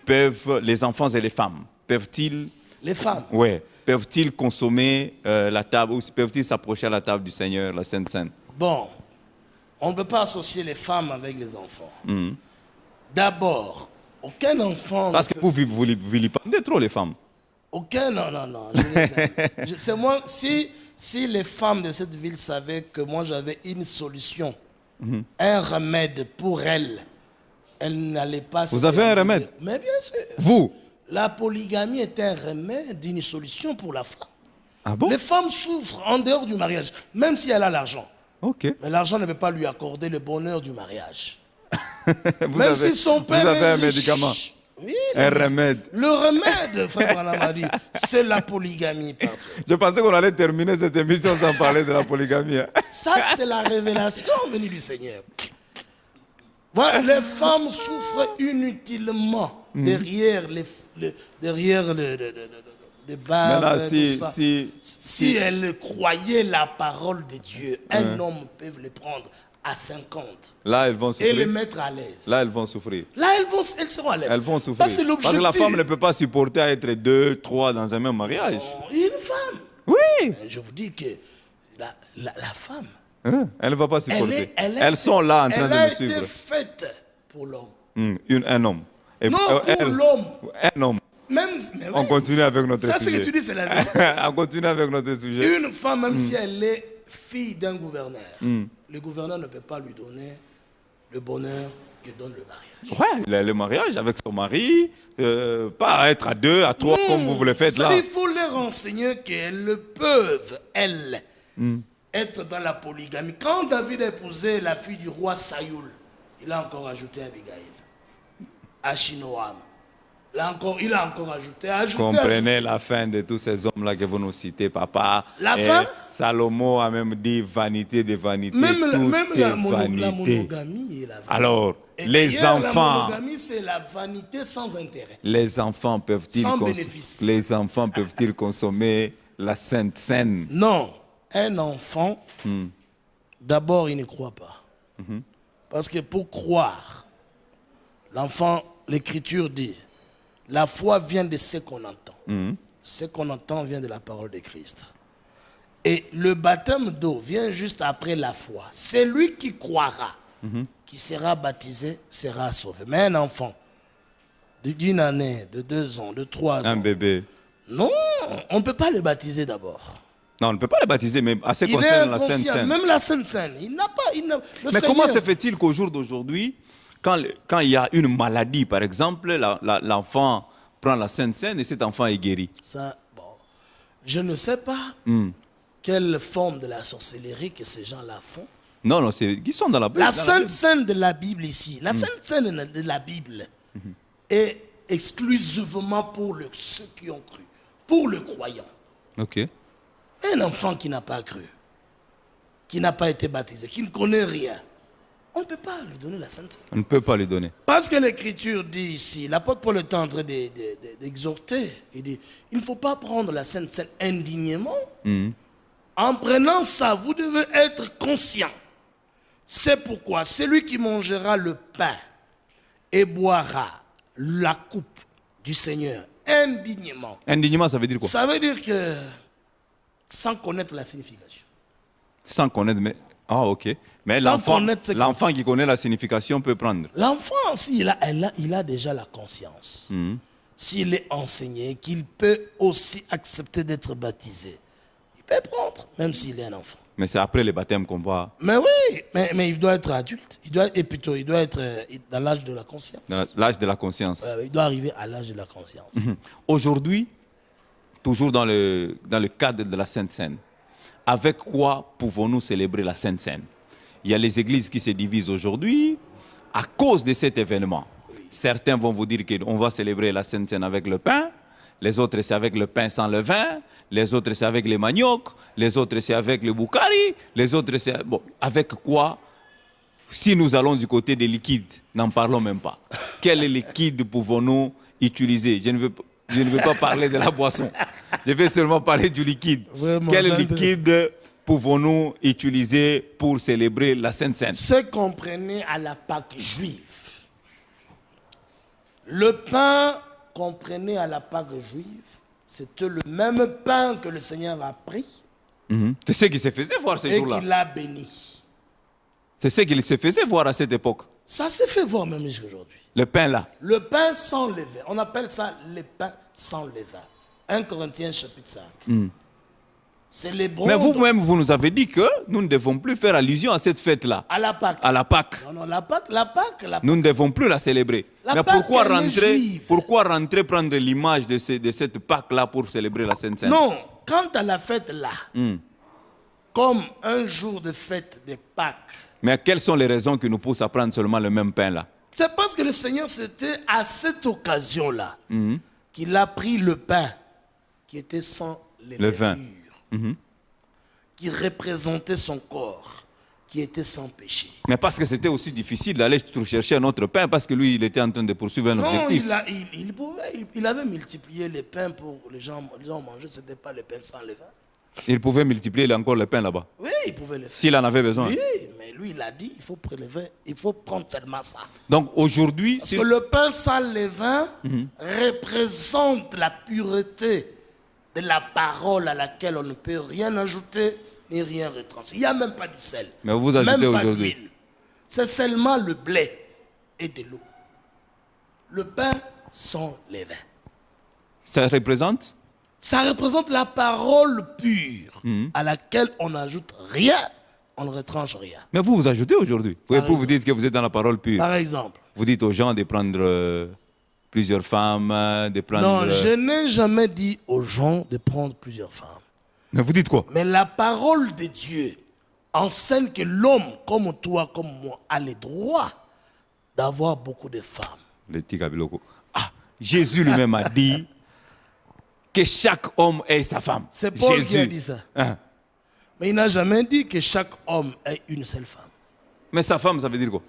et les femmes, peuvent-ils... Les femmes? Oui. Peuvent-ils consommer la table ou peuvent-ils s'approcher à la table du Seigneur, la Sainte Seine? Bon, on ne peut pas associer les femmes avec les enfants. D'abord, aucun enfant... Parce que vous vilipendez trop les femmes. Aucun, non. Je les aime. C'est moi, si les femmes de cette ville savaient que moi j'avais une solution, un remède pour elles, elles n'allaient pas... Vous avez un remède? Mais bien sûr. Vous? La polygamie est un remède, une solution pour la femme. Ah bon? Les femmes souffrent en dehors du mariage, même si elle a l'argent. Ok. Mais l'argent ne peut pas lui accorder le bonheur du mariage. Même si son père vous avez un médicament? Oui, un remède. Le remède, frère Branham a dit, c'est la polygamie. Pardon. Je pensais qu'on allait terminer cette émission sans parler de la polygamie. Ça, c'est la révélation venue du Seigneur. Voilà, les femmes souffrent inutilement derrière les barbes, si elles croyaient la parole de Dieu, un homme peut les prendre à 50. Là, elles vont souffrir. Et les mettre à l'aise. Là, elles vont souffrir. Là, elles seront à l'aise. Elles vont souffrir. Parce que la femme ne peut pas supporter à être 2, 3 dans un même mariage. Une femme. Oui. Je vous dis que la femme, elle ne va pas supporter. Elles sont là en train de nous suivre. Elle a été faite pour l'homme. Un homme. Et non, pour l'homme. Un homme. On continue avec notre sujet. Ça, ce que tu dis, c'est la vérité. On continue avec notre sujet. Une femme, même si elle est fille d'un gouverneur, le gouverneur ne peut pas lui donner le bonheur que donne le mariage. Ouais, le mariage avec son mari, pas être à 2, à 3 comme vous le faites là. Il faut les renseigner qu'elles peuvent, elles, être dans la polygamie. Quand David a épousé la fille du roi Saoul, il a encore ajouté Abigail, Achinoam. Il a encore ajouté. Comprenez la fin de tous ces hommes-là que vous nous citez, papa. La fin? Salomon a même dit vanité de vanité. Même la monogamie est la vanité. Alors, les enfants. La monogamie, c'est la vanité sans intérêt. Les enfants peuvent-ils consommer la Sainte Seine? Non. Un enfant, d'abord, il ne croit pas. Parce que pour croire, l'enfant, l'Écriture dit, la foi vient de ce qu'on entend. Ce qu'on entend vient de la parole de Christ. Et le baptême d'eau vient juste après la foi. C'est lui qui croira, qui sera baptisé, sera sauvé. Mais un enfant d'une année, de 2 ans, de 3 ans. Un bébé. Non, on ne peut pas le baptiser d'abord. Non, on ne peut pas le baptiser, mais à ce qui concerne la Sainte Seine. Même la Sainte Seine, il n'a pas... Mais comment se fait-il qu'au jour d'aujourd'hui, quand il y a une maladie, par exemple, l'enfant prend la Sainte Seine et cet enfant est guéri? Ça, bon, je ne sais pas quelle forme de la sorcellerie que ces gens-là font. Non, ils sont dans la Bible. La Sainte Seine de la Bible ici, la Sainte Seine de la Bible est exclusivement pour ceux qui ont cru, pour le croyant. Ok. Un enfant qui n'a pas cru, qui n'a pas été baptisé, qui ne connaît rien, on ne peut pas lui donner la Sainte Seine. On ne peut pas lui donner. Parce que l'Écriture dit ici, l'apôtre Paul est en train d'exhorter, il dit, il ne faut pas prendre la Sainte Seine indignement. En prenant ça, vous devez être conscient. C'est pourquoi celui qui mangera le pain et boira la coupe du Seigneur indignement. Indignement, ça veut dire quoi? Ça veut dire que sans connaître la signification. Sans connaître, mais... Ah, ok. Mais Sans l'enfant connaître ce qu'on l'enfant qui connaît la signification peut prendre. L'enfant, s'il a, il a déjà la conscience, s'il est enseigné, qu'il peut aussi accepter d'être baptisé, il peut prendre, même s'il est un enfant. Mais c'est après le baptême qu'on voit Mais oui, mais il doit être adulte. Il doit être dans l'âge de la conscience. l'âge de la conscience. Il doit arriver à l'âge de la conscience. Aujourd'hui, toujours dans le cadre de la Sainte Seine, avec quoi pouvons-nous célébrer la Sainte Seine? Il y a les églises qui se divisent aujourd'hui à cause de cet événement. Certains vont vous dire qu'on va célébrer la Sainte Seine avec le pain, les autres c'est avec le pain sans levain, les autres c'est avec les maniocs, les autres c'est avec le boukari, les autres c'est... Bon, avec quoi? Si nous allons du côté des liquides, n'en parlons même pas. Quel liquide pouvons-nous utiliser? Je ne veux pas parler de la boisson. Je vais seulement parler du liquide. Vraiment, quel liquide pouvons-nous utiliser pour célébrer la Sainte Seine? Ce qu'on prenait à la Pâque juive. Le pain qu'on prenait à la Pâque juive, c'était le même pain que le Seigneur a pris C'est ce qui se faisait voir ces et jours-là. qu'il a béni. C'est ce qu'il se faisait voir à cette époque. Ça s'est fait voir même jusqu'à aujourd'hui. Le pain là. Le pain sans levain. On appelle ça le pain sans levain. 1 Corinthiens chapitre 5. Célébrons Mais vous-même, vous nous avez dit que nous ne devons plus faire allusion à cette fête-là. à la Pâque. À la Pâque. Non, la Pâque. Nous ne devons plus la célébrer. La Mais Pâque, elle est juive. pourquoi rentrer prendre l'image de cette Pâque-là pour célébrer la Sainte Seine? Non, quant à la fête là, comme un jour de fête de Pâques, Mais quelles sont les raisons qui nous poussent à prendre seulement le même pain là? c'est parce que le Seigneur, c'était à cette occasion-là qu'il a pris le pain qui était sans les Le vin. levures, qui représentait son corps, qui était sans péché. Mais parce que c'était aussi difficile d'aller chercher un autre pain parce que lui, il était en train de poursuivre un Non, objectif. il avait multiplié les pains pour les gens manger, ce n'était pas le pain sans levain. Il pouvait multiplier encore le pain là-bas, Oui, il pouvait le faire. s'il en avait besoin. Oui, mais lui, il a dit, il faut prélever, il faut prendre seulement ça. Donc aujourd'hui, Parce que le pain sans levain représente la pureté de la parole à laquelle on ne peut rien ajouter ni rien retranscrire. Il n'y a même pas du sel. Mais vous ajoutez même pas aujourd'hui. d'huile. C'est seulement le blé et de l'eau. Le pain sans levain. ça représente Ça représente la parole pure à laquelle on n'ajoute rien, on ne retranche rien. Mais vous ajoutez aujourd'hui. Vous dites que vous êtes dans la parole pure. Par exemple. Vous dites aux gens de prendre plusieurs femmes, de prendre... Non, je n'ai jamais dit aux gens de prendre plusieurs femmes. Mais vous dites quoi? Mais la parole de Dieu enseigne que l'homme, comme toi, comme moi, a le droit d'avoir beaucoup de femmes. Le tigre biloko. Ah, Jésus lui-même a dit que chaque homme ait sa femme. C'est Paul Jésus. qui a dit ça. Hein. Mais il n'a jamais dit que chaque homme ait une seule femme. Mais sa femme, ça veut dire quoi?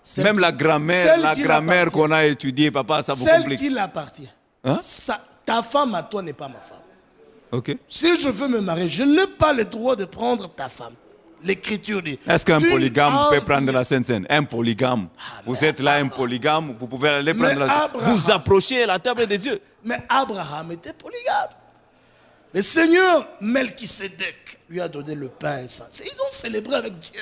Celle Même qui- la grammaire celle qui l'appartient. qu'on a étudiée, papa, ça vous Celle complique. qui l'appartient. Hein? Ta femme à toi n'est pas ma femme. Ok. Si je veux me marier, je n'ai pas le droit de prendre ta femme. L'Écriture dit. Est-ce qu'un tu polygame en peut prendre viens- la Sainte Seine? Un polygame. Vous êtes là, un polygame, vous pouvez aller Mais prendre la Abraham- Vous approchez la table de Dieu. Mais Abraham était polygame. Le Seigneur Melchisédek lui a donné le pain et ça. Ils ont célébré avec Dieu.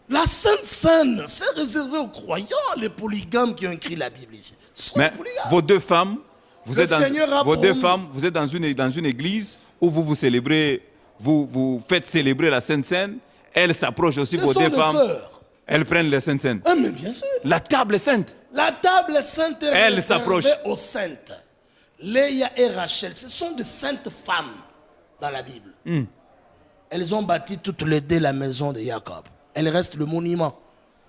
La Sainte Seine, c'est réservé aux croyants, les polygames qui ont écrit la Bible ici. Ce sont Mais les polygames. vos deux femmes, vous Le êtes dans, Seigneur a vos deux promis. femmes, vous êtes dans une église où vous célébrez, vous faites célébrer la Sainte Seine. Elles s'approchent aussi, Ce vos sont deux des femmes. sœurs. Elles prennent la Sainte Seine. Ah, mais bien sûr. La table est sainte. La table sainte est Elle réservée s'approche. aux saintes. Léa et Rachel, ce sont de saintes femmes dans la Bible. Elles ont bâti toutes les deux la maison de Jacob. Elles restent le monument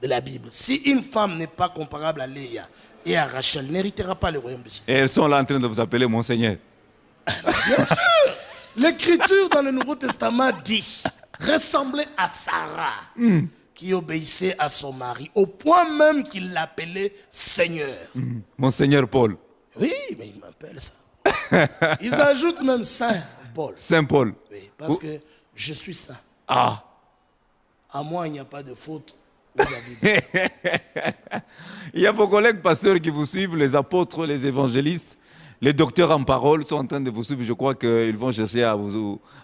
de la Bible. Si une femme n'est pas comparable à Léa et à Rachel, n'héritera pas le royaume du ciel. Et elles sont là en train de vous appeler mon Seigneur. Bien sûr. L'Écriture dans le Nouveau Testament dit ressembler à Sarah qui obéissait à son mari au point même qu'il l'appelait Seigneur. Mon Seigneur Paul. Oui, mais ils m'appellent ça. Ils ajoutent même Saint Paul. Saint Paul. Oui, parce que je suis saint. Ah. À moi, il n'y a pas de faute. Vous avez dit. Il y a vos collègues pasteurs qui vous suivent, les apôtres, les évangélistes. Les docteurs en parole sont en train de vous suivre. Je crois qu'ils vont chercher à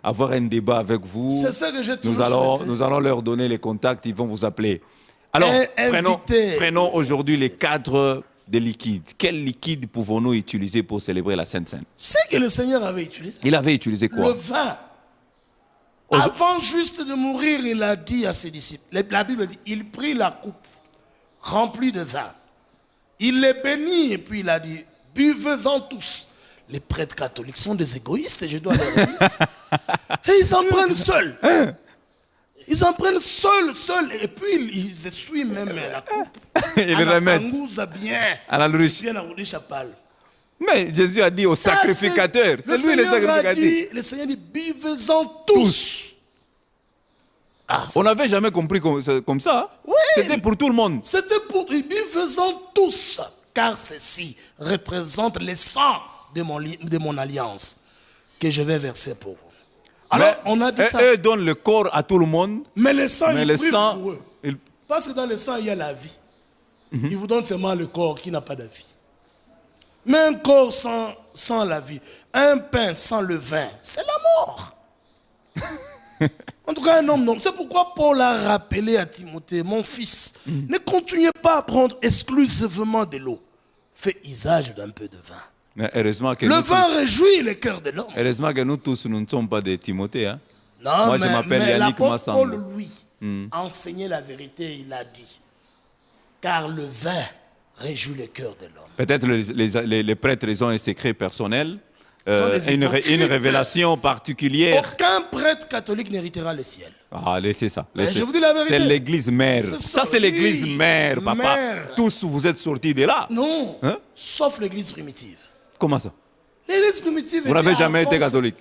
avoir un débat avec vous. C'est ça que j'ai toujours souhaité. Nous allons leur donner les contacts, ils vont vous appeler. Alors, prenons aujourd'hui les cadres des liquides. Quel liquide pouvons-nous utiliser pour célébrer la Sainte Seine? C'est que le Seigneur avait utilisé. Il avait utilisé quoi? Le vin. Avant juste de mourir, il a dit à ses disciples, la Bible dit, il prit la coupe remplie de vin. Il les bénit et puis il a dit, buvez-en tous. Les prêtres catholiques sont des égoïstes, je dois leur dire. Et ils en prennent seuls. Ils en prennent seuls. Et puis ils essuient même la coupe. Ils le remettent bien. À la louche. Bien à la chapelle. Mais Jésus a dit au sacrificateur. C'est lui le sacrificateur. Le Seigneur dit, buvez-en tous. On n'avait jamais compris comme ça. Hein? Oui. C'était pour tout le monde. C'était pour buvez-en tous. Car ceci représente le sang de mon alliance que je vais verser pour vous. Alors, on a dit ça. Eux donnent le corps à tout le monde. Mais le sang, il brûle pour eux. Il... Parce que dans le sang, il y a la vie. Il vous donne seulement le corps qui n'a pas de vie. Mais un corps sans la vie, un pain sans le vin, c'est la mort. En tout cas, un homme non. C'est pourquoi Paul a rappelé à Timothée, mon fils, ne continuez pas à prendre exclusivement de l'eau. Fais usage d'un peu de vin. Mais heureusement que le vin réjouit le cœur de l'homme. Heureusement que nous tous, nous ne sommes pas des Timothée. Hein? Non, moi, je m'appelle Yannick Massamba. Paul, lui, a enseigné la vérité, il a dit. Car le vin réjouit le cœur de l'homme. Peut-être les prêtres, ils ont un secret personnel, une révélation particulière. Aucun prêtre catholique n'héritera le ciel. Ah, c'est ça. Je vous dis la vérité. C'est l'église mère. Ça, c'est l'église mère, papa. Mère. Tous, vous êtes sortis de là. Non, hein? Sauf l'église primitive. Comment ça? L'église primitive. Vous n'avez jamais été catholique?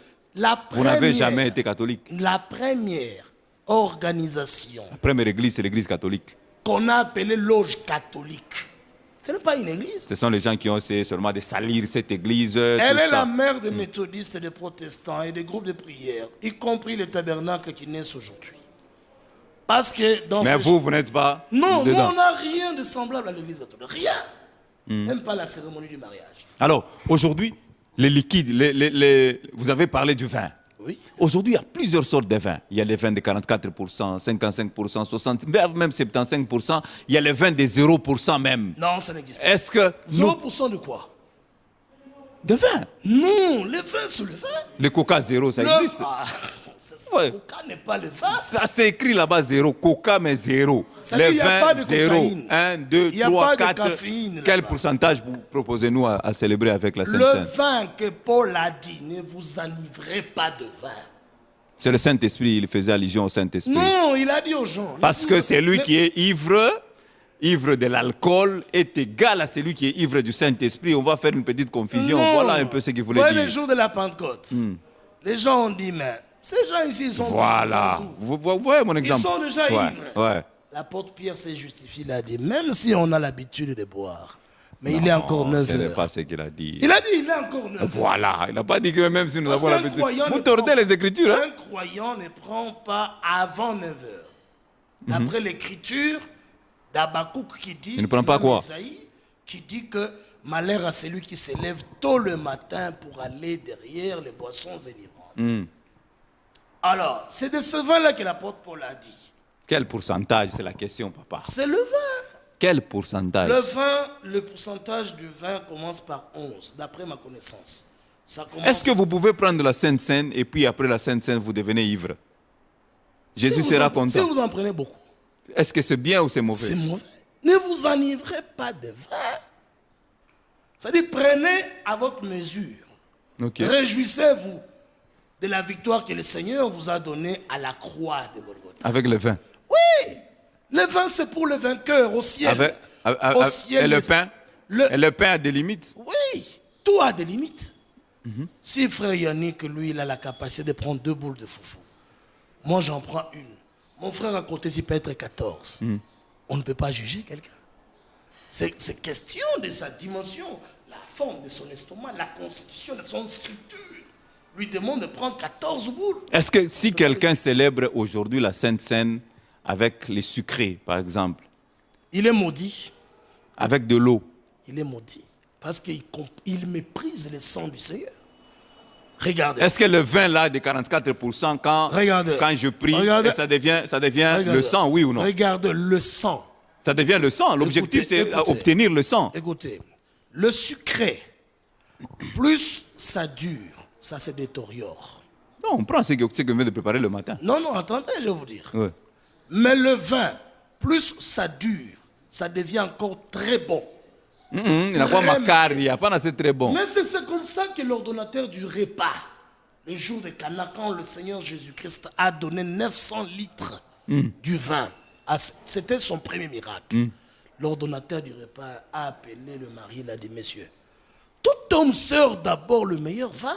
Vous n'avez jamais été catholique? La première organisation. La première église, c'est l'église catholique. Qu'on a appelée loge catholique. Ce n'est pas une église. Ce sont les gens qui ont essayé seulement de salir cette église. Elle est la mère des méthodistes et des protestants et des groupes de prière, y compris les tabernacles qui naissent aujourd'hui. Parce que dans Mais vous n'êtes pas non, dedans. Nous, on n'a rien de semblable à l'église catholique. Rien. Même pas la cérémonie du mariage. Alors, aujourd'hui, les liquides, vous avez parlé du vin. Oui. Aujourd'hui, il y a plusieurs sortes de vins. Il y a les vins de 44%, 55%, 60%, même 75%. Il y a les vins de 0% même. Non, ça n'existe pas. Est-ce que 0% de quoi? De vin? Non, le vin, c'est le vin. Le coca zéro, ça existe? Ouais. Coca n'est pas le vin. Ça c'est écrit là-bas zéro. Coca mais zéro. Le vin zéro. 1, 2, 3, 4. Quel pourcentage proposez-nous à célébrer avec la Sainte Seine? Le vin que Paul a dit, ne vous enivrez pas de vin. C'est le Saint-Esprit, il faisait allusion au Saint-Esprit. Non, il a dit aux gens. Parce que celui qui est ivre de l'alcool est égal à celui qui est ivre du Saint-Esprit. On va faire une petite confusion. Non. Voilà un peu ce qu'il voulait dire. Le jour de la Pentecôte, les gens ont dit, mais ces gens ici, ils sont... Voilà. Vous voyez mon exemple. Ils sont déjà ivres. Ouais. L'apôtre Pierre s'est justifié, il a dit, même si on a l'habitude de boire, mais il est encore 9 heures. Ce n'est pas ce qu'il a dit. Il a dit, il est encore 9 heures. Voilà. Il n'a pas dit que même si nous avons l'habitude. Vous tordez les Écritures. Un croyant ne prend pas avant 9 heures. D'après l'Écriture d'Habakkuk qui dit... Il ne prend pas quoi? Isaïe, qui dit que malheur à celui qui se lève tôt le matin pour aller derrière les boissons enivrantes. Alors, c'est de ce vin-là que l'apôtre Paul a dit. Quel pourcentage, c'est la question, papa? C'est le vin. Quel pourcentage? Le pourcentage du vin commence par 11, d'après ma connaissance. Est-ce que vous pouvez prendre la Sainte Seine et puis après la Sainte Seine, vous devenez ivre? Jésus sera content. Si vous en prenez beaucoup. Est-ce que c'est bien ou c'est mauvais? C'est mauvais. Ne vous enivrez pas de vin. C'est-à-dire, prenez à votre mesure. Okay. Réjouissez-vous de la victoire que le Seigneur vous a donnée à la croix de Golgotha. Avec le vin? Oui. Le vin, c'est pour le vainqueur au ciel. Au ciel. Et le pain? Et le pain a des limites? Oui. Tout a des limites. Si frère Yannick, lui, il a la capacité de prendre 2 boules de foufou, moi, j'en prends une. Mon frère à côté, il peut être 14. On ne peut pas juger quelqu'un. C'est question de sa dimension, la forme de son estomac, la constitution de son structure. Lui demande de prendre 14 boules. Est-ce que si quelqu'un célèbre aujourd'hui la Sainte Seine avec les sucrés, par exemple, il est maudit. Avec de l'eau, il est maudit. Parce qu'il méprise le sang du Seigneur. Regardez. Est-ce que le vin là de 44%, quand je prie, ça devient le sang, oui ou non? Regarde le sang. Ça devient le sang. L'objectif, c'est obtenir le sang. Écoutez, le sucré, plus ça dure, ça se détériore. Non, on prend ce que vient de préparer le matin. Non, attendez, je vais vous dire. Oui. Mais le vin, plus ça dure, ça devient encore très bon. Il n'y a pas macari, il n'y a pas assez très bon. Mais c'est comme ça que l'ordonnateur du repas, le jour de Cana, quand le Seigneur Jésus-Christ a donné 900 litres du vin, c'était son premier miracle. L'ordonnateur du repas a appelé le mari, il a dit, messieurs, tout homme sert d'abord le meilleur vin.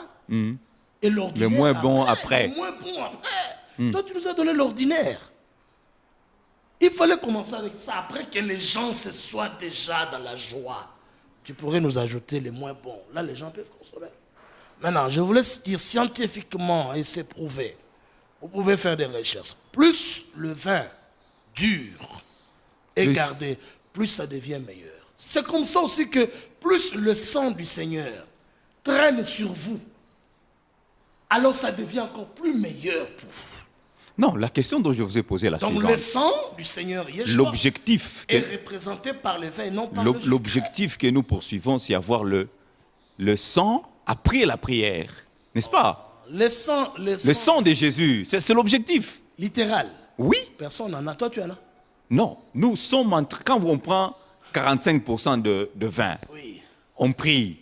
Et l'ordinaire le moins bon après. Le moins bon après. Toi, tu nous as donné l'ordinaire. Il fallait commencer avec ça, après que les gens se soient déjà dans la joie. Tu pourrais nous ajouter les moins bons. Là, les gens peuvent consommer. Maintenant, je vous laisse dire scientifiquement, et c'est prouvé. Vous pouvez faire des recherches. Plus le vin dure et gardé, plus ça devient meilleur. C'est comme ça aussi que plus le sang du Seigneur traîne sur vous, alors ça devient encore plus meilleur pour vous. Non, la question dont je vous ai posée la suivante. Donc le sang du Seigneur Yeshua l'objectif est représenté par le vin et non par le sucre. L'objectif que nous poursuivons, c'est avoir le sang après la prière. N'est-ce pas? Le sang de Jésus, c'est l'objectif. Littéral. Oui. Personne n'en a. Toi, tu en as? Non. Nous sommes quand on prend 45% de vin, oui, on prie.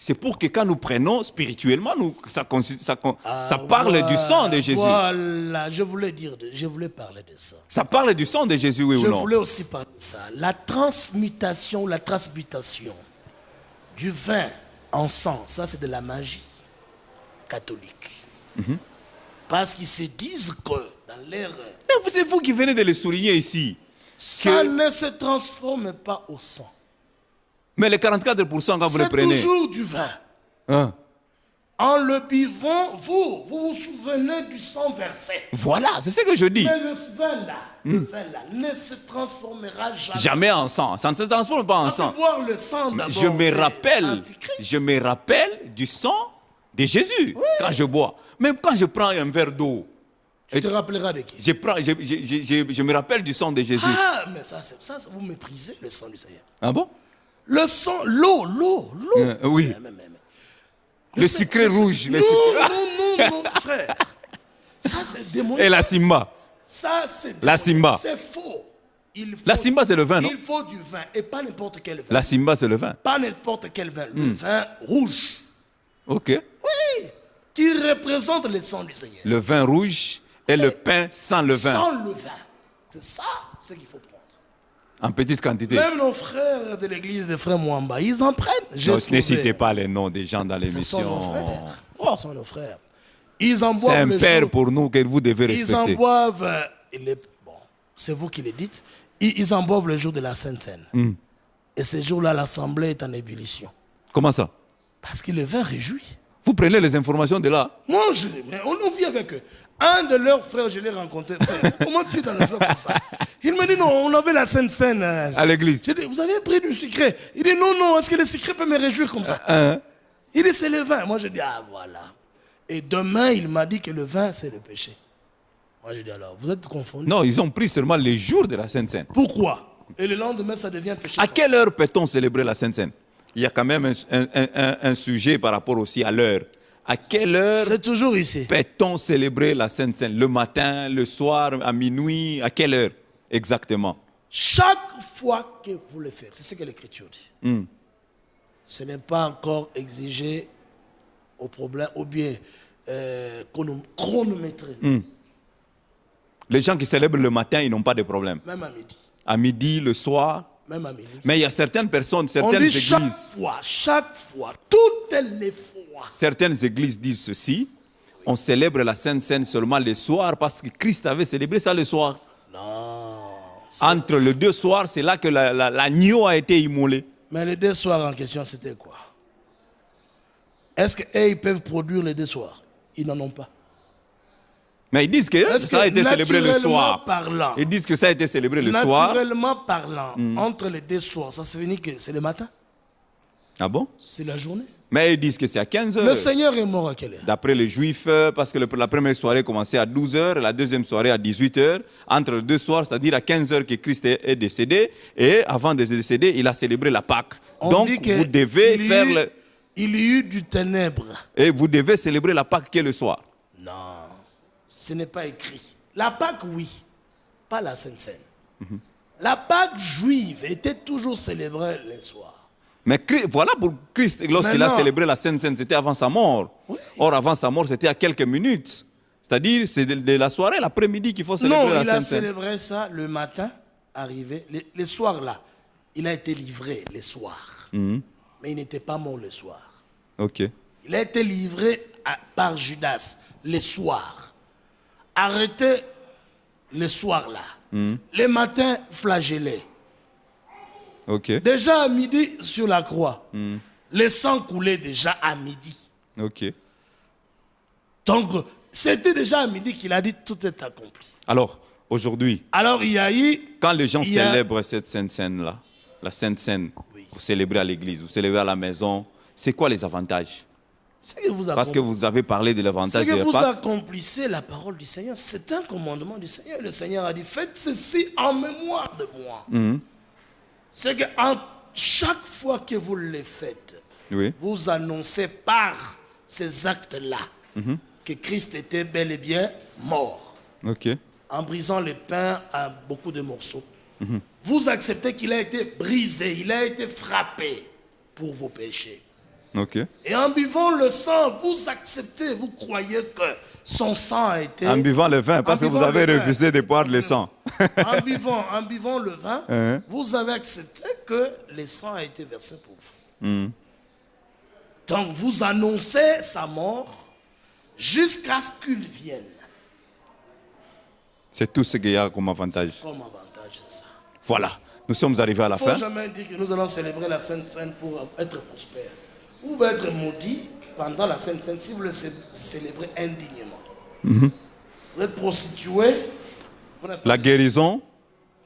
C'est pour que quand nous prenons spirituellement, ça parle du sang de Jésus. Voilà, je voulais parler de ça. Ça parle du sang de Jésus, oui ou non? Je voulais aussi parler de ça. La transmutation du vin en sang, ça c'est de la magie catholique. Parce qu'ils se disent que dans l'air... Mais c'est vous qui venez de le souligner ici. Ça ne se transforme pas au sang. Mais les 44% quand vous le prenez... C'est toujours du vin. Hein? En le buvant, vous souvenez du sang versé. Voilà, c'est ce que je dis. Mais le vin là ne se transformera jamais. Jamais en sang. Ça ne se transforme pas en sang. Boire le sang d'abord, je me rappelle du sang de Jésus quand je bois. Même quand je prends un verre d'eau. Tu te rappelleras de qui? Je me rappelle du sang de Jésus. Ah, mais ça, vous méprisez le sang du Seigneur. Ah bon? Le sang, l'eau. Oui. Le sucré rouge. Non, frère. Ça, c'est démoniaque. Et la simba. Ça, c'est la simba. C'est faux. La simba, c'est le vin, non? Il faut du vin, et pas n'importe quel vin. La simba, c'est le vin. Pas n'importe quel vin. Le vin rouge. Ok. Oui. Qui représente le sang du Seigneur. Le vin rouge et le pain sans le vin. Sans le vin. C'est ça, ce qu'il faut prendre. En petite quantité. Même nos frères de l'église des frères Mwamba, ils en prennent. Ne citez pas les noms des gens dans l'émission. Ce sont nos frères. Ce sont nos frères. Ils en boivent. C'est un père pour nous que vous devez respecter. Ils en boivent. Bon, c'est vous qui le dites. Ils en boivent le jour de la Sainte Seine. Et ce jour-là, l'assemblée est en ébullition. Comment ça? Parce que le vin réjouit. Vous prenez les informations de là? Moi, on vit avec eux. Un de leurs frères, je l'ai rencontré. Frère, comment tu es dans le joie comme ça? Il me dit non, on avait la Sainte Seine. À l'église. Je dis, vous avez pris du sucré? Il dit non, est-ce que le sucré peut me réjouir comme ça? Il dit c'est le vin. Moi, je dis ah voilà. Et demain, il m'a dit que le vin, c'est le péché. Moi, je dis alors, vous êtes confondus? Non, ils ont pris seulement les jours de la Sainte Seine. Pourquoi? Et le lendemain, ça devient péché. À quelle heure peut-on célébrer la Sainte Seine? Il y a quand même un sujet par rapport aussi à l'heure. À quelle heure c'est toujours ici. Peut-on célébrer la Sainte Seine? Le matin, le soir, à minuit? À quelle heure exactement? Chaque fois que vous le faites, c'est ce que l'Écriture dit. Ce n'est pas encore exigé au problème, ou bien chronométré. Les gens qui célèbrent le matin, ils n'ont pas de problème. Même à midi. À midi, le soir. Même à midi. Mais il y a certaines personnes, certaines on dit églises. Chaque fois, toutes les fois. Certaines églises disent ceci. On célèbre la Sainte Seine seulement le soir parce que Christ avait célébré ça le soir. Non. Entre les deux soirs, c'est là que l'agneau a été immolé. Mais les deux soirs en question, c'était quoi? Est-ce qu'ils peuvent produire les deux soirs? Ils n'en ont pas. Mais ils disent que ça a été célébré le soir. Parlant, ils disent que ça a été célébré le soir. Naturellement parlant, entre les deux soirs, ça se finit que c'est le matin? Ah bon? C'est la journée. Mais ils disent que c'est à 15 Le heures. Seigneur est mort à quelle heure? D'après les Juifs, parce que la première soirée commençait à 12 heures, la deuxième soirée à 18 heures. Entre les deux soirs, c'est-à-dire à 15 heures que Christ est décédé. Et avant de décéder, il a célébré la Pâque. On Donc, dit que vous devez faire le... Il y eut du ténèbre. Et vous devez célébrer la Pâque qui est le soir. Non, ce n'est pas écrit. La Pâque, oui, pas la Sainte Seine. La Pâque juive était toujours célébrée le soir. Mais voilà pour Christ, lorsqu'il a Maintenant- célébré la Sainte Seine, c'était avant sa mort. Oui. Or, avant sa mort, c'était à quelques minutes. C'est-à-dire, c'est de la soirée, l'après-midi qu'il faut célébrer Non, la il a Sainte Seine. célébré ça le matin, arrivé, les soirs là. Il a été livré les soirs. Mais il n'était pas mort le soir. Ok. Il a été livré par Judas les soirs. Arrêté le soir là. Le matin, flagellé. Ok. Déjà à midi sur la croix. Le sang coulait déjà à midi. Ok. Donc, c'était déjà à midi qu'il a dit tout est accompli. Alors, aujourd'hui, Alors, il y a eu. quand les gens Il y a- célèbrent cette Sainte Seine-là, la Sainte Seine, Oui. vous célébrez à l'église, vous célébrez à la maison, c'est quoi les avantages? Ce que vous Parce que vous avez parlé de Ce l'avantage que de la vous Pâque. accomplissez la parole du Seigneur, c'est un commandement du Seigneur. Le Seigneur a dit, faites ceci en mémoire de moi. C'est que chaque fois que vous le faites, Oui. vous annoncez par ces actes-là que Christ était bel et bien mort, Ok. en brisant le pain à beaucoup de morceaux. Vous acceptez qu'il a été brisé, il a été frappé pour vos péchés. Ok. Et en buvant le sang, vous acceptez, vous croyez que son sang a été... En buvant le vin, parce En que vous buvant avez le vin. refusé de boire le sang. en buvant le vin, Hein? vous avez accepté que le sang a été versé pour vous. Donc vous annoncez sa mort jusqu'à ce qu'il vienne. C'est tout ce qu'il y a comme avantage. Comme avantage, c'est ça. Voilà. Nous sommes arrivés à la Il ne faut fin. jamais dire que nous allons célébrer la Sainte Seine pour être prospère. Vous pouvez être maudit pendant la Sainte Seine si vous le célébrez indignement. Vous êtes prostitué. vous n'êtes pas- La guérison,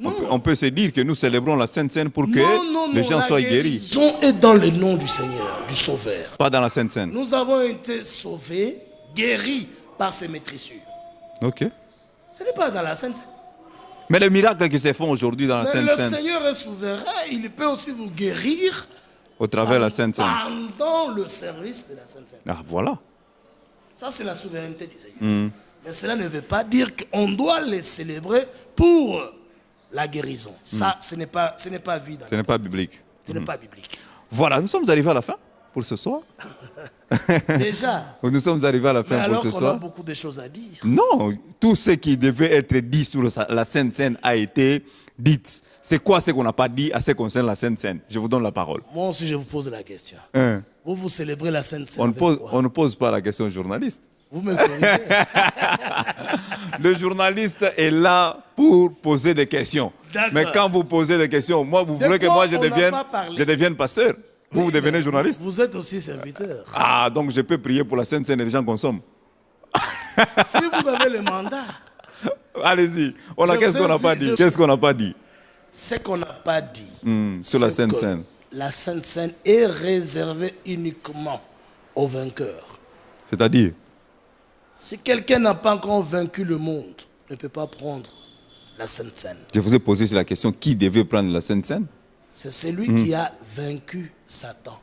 Non. on peut se dire que nous célébrons la Sainte Seine pour que non, les gens la soient guéris. guérison est dans le nom du Seigneur, du Sauveur. Pas dans la Sainte Seine. Nous avons été sauvés, guéris par ces maîtrissures. Ok. Ce n'est pas dans la Sainte Seine. Mais les miracles qui se font aujourd'hui dans la Mais Sainte le Seine, Seigneur est souverain, il peut aussi vous guérir au travers de la Sainte Seine. pendant le service de la Sainte Seine. Ah, voilà. Ça, c'est la souveraineté du Seigneur. Mais cela ne veut pas dire qu'on doit les célébrer pour la guérison. Ça, ce n'est pas vu dans Ce n'est pas biblique. Ce n'est pas biblique. Voilà, nous sommes arrivés à la fin pour ce soir. Déjà, Nous sommes arrivés à la mais fin pour alors ce qu'on a soir. beaucoup de choses à dire. Non, tout ce qui devait être dit sur la Sainte Seine a été dit. C'est quoi ce qu'on n'a pas dit à ce qui concerne la Sainte Seine? Je vous donne la parole. Moi aussi, je vous pose la question. Hein? Vous célébrez la Sainte Seine On avec quoi? on ne pose pas la question au journaliste. Vous me corrigez. Le journaliste est là pour poser des questions. D'accord. Mais quand vous posez des questions, moi, vous De voulez que quoi moi je on n'a devienne, pas parlé? je devienne pasteur. Vous Oui, devenez mais journaliste. Vous êtes aussi serviteur. Ah, donc je peux prier pour la Sainte Seine et les gens consomment. Si vous avez le mandat, Allez-y. Je Qu'est-ce vous qu'on n'a ai pas vu, dit? Qu'est-ce qu'on n'a pas dit? ce qu'on n'a pas dit, Sur la c'est Sainte que Seine. la Sainte Seine est réservée uniquement aux vainqueurs. C'est-à-dire? Si quelqu'un n'a pas encore vaincu le monde, ne peut pas prendre la Sainte Seine. Je vous ai posé la question, qui devait prendre la Sainte Seine? C'est celui qui a vaincu Satan.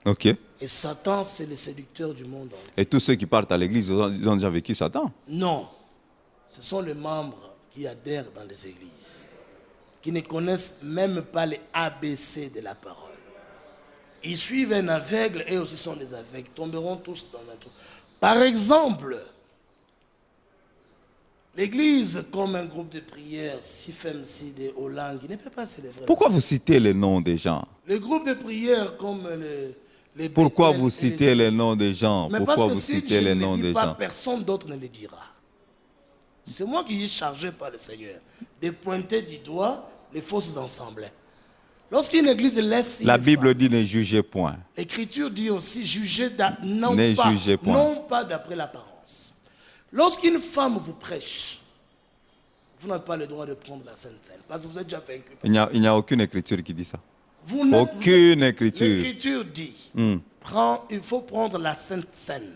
Ok. Et Satan, c'est le séducteur du monde entier. Et tous ceux qui partent à l'église, ils ont déjà vécu Satan. Non, ce sont les membres qui adhèrent dans les églises, qui ne connaissent même pas les ABC de la parole. Ils suivent un aveugle et aussi sont des aveugles, tomberont tous dans un trou. Par exemple, l'église, comme un groupe de prière, SIFEMC de Hollande, ne peut pas célébrer. Pourquoi vous citez les noms des gens? Les groupes de prière comme les Pourquoi Bethel vous et citez les noms des gens? Mais Pourquoi parce que vous si citez je les ne noms le dis des pas, gens? personne d'autre ne le dira. C'est moi qui suis chargé par le Seigneur de pointer du doigt les fausses assemblées. Lorsqu'une église laisse La une Bible femme, dit ne jugez point. l'Écriture dit aussi juger Ne jugez point. non pas d'après l'apparence. Lorsqu'une femme vous prêche, vous n'avez pas le droit de prendre la Sainte Seine parce que vous êtes déjà vaincu. Il n'y a aucune écriture qui dit ça. Aucune écriture. L'écriture dit, il faut prendre la Sainte Seine.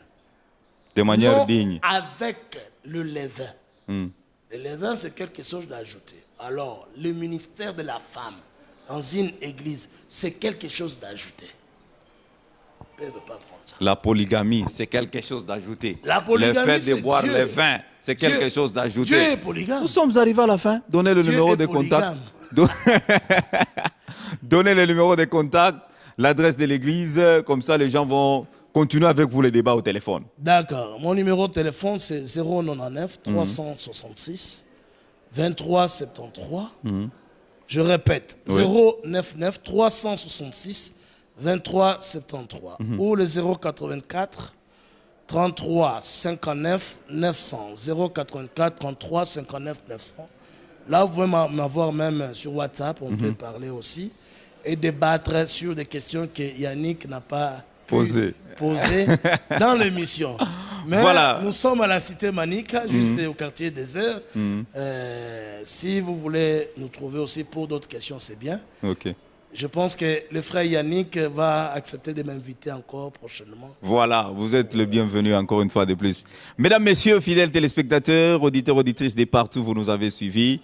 De manière Non digne. avec le levain. Le levain, c'est quelque chose d'ajouté. Alors, le ministère de la femme dans une église, c'est quelque chose d'ajouté. Je ne veux pas prendre ça. La polygamie, c'est quelque chose d'ajouté. La polygamie, le fait de c'est boire Dieu. le vin, c'est quelque chose d'ajouté. Dieu est polygame. Nous sommes arrivés à la fin. Donnez le Dieu numéro est de contact. polygame. Donnez le numéro de contact, l'adresse de l'église, comme ça les gens vont continuer avec vous les débats au téléphone. D'accord. Mon numéro de téléphone, c'est 099 366 23 73. Je répète, Oui. 099 366 23 73. Ou le 084 33 59 900. 084 33 59 900. Là, vous pouvez m'avoir même sur WhatsApp, on peut parler aussi, et débattre sur des questions que Yannick n'a pas Posé. posées dans l'émission. Mais Voilà. nous sommes à la cité Manica, juste au quartier désert. Si vous voulez nous trouver aussi pour d'autres questions, c'est bien. Ok. Je pense que le frère Yannick va accepter de m'inviter encore prochainement. Voilà, vous êtes le bienvenu encore une fois de plus. Mesdames, messieurs, fidèles téléspectateurs, auditeurs, auditrices de partout, vous nous avez suivis.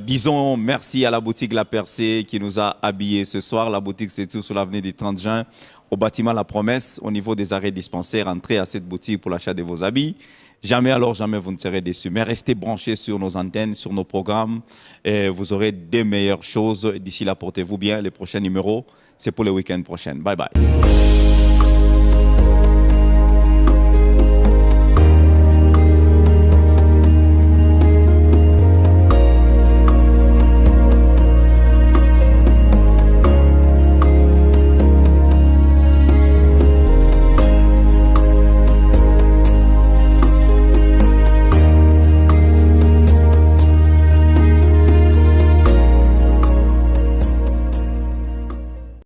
Disons merci à la boutique La Percée qui nous a habillés ce soir. La boutique, c'est tout sur l'avenue des 30 juin, au bâtiment La Promesse, au niveau des arrêts dispensaires. Entrez à cette boutique pour l'achat de vos habits. Jamais, alors jamais, vous ne serez déçus. Mais restez branchés sur nos antennes, sur nos programmes. Et vous aurez des meilleures choses. D'ici là, portez-vous bien. Les prochains numéros, c'est pour le week-end prochain. Bye bye.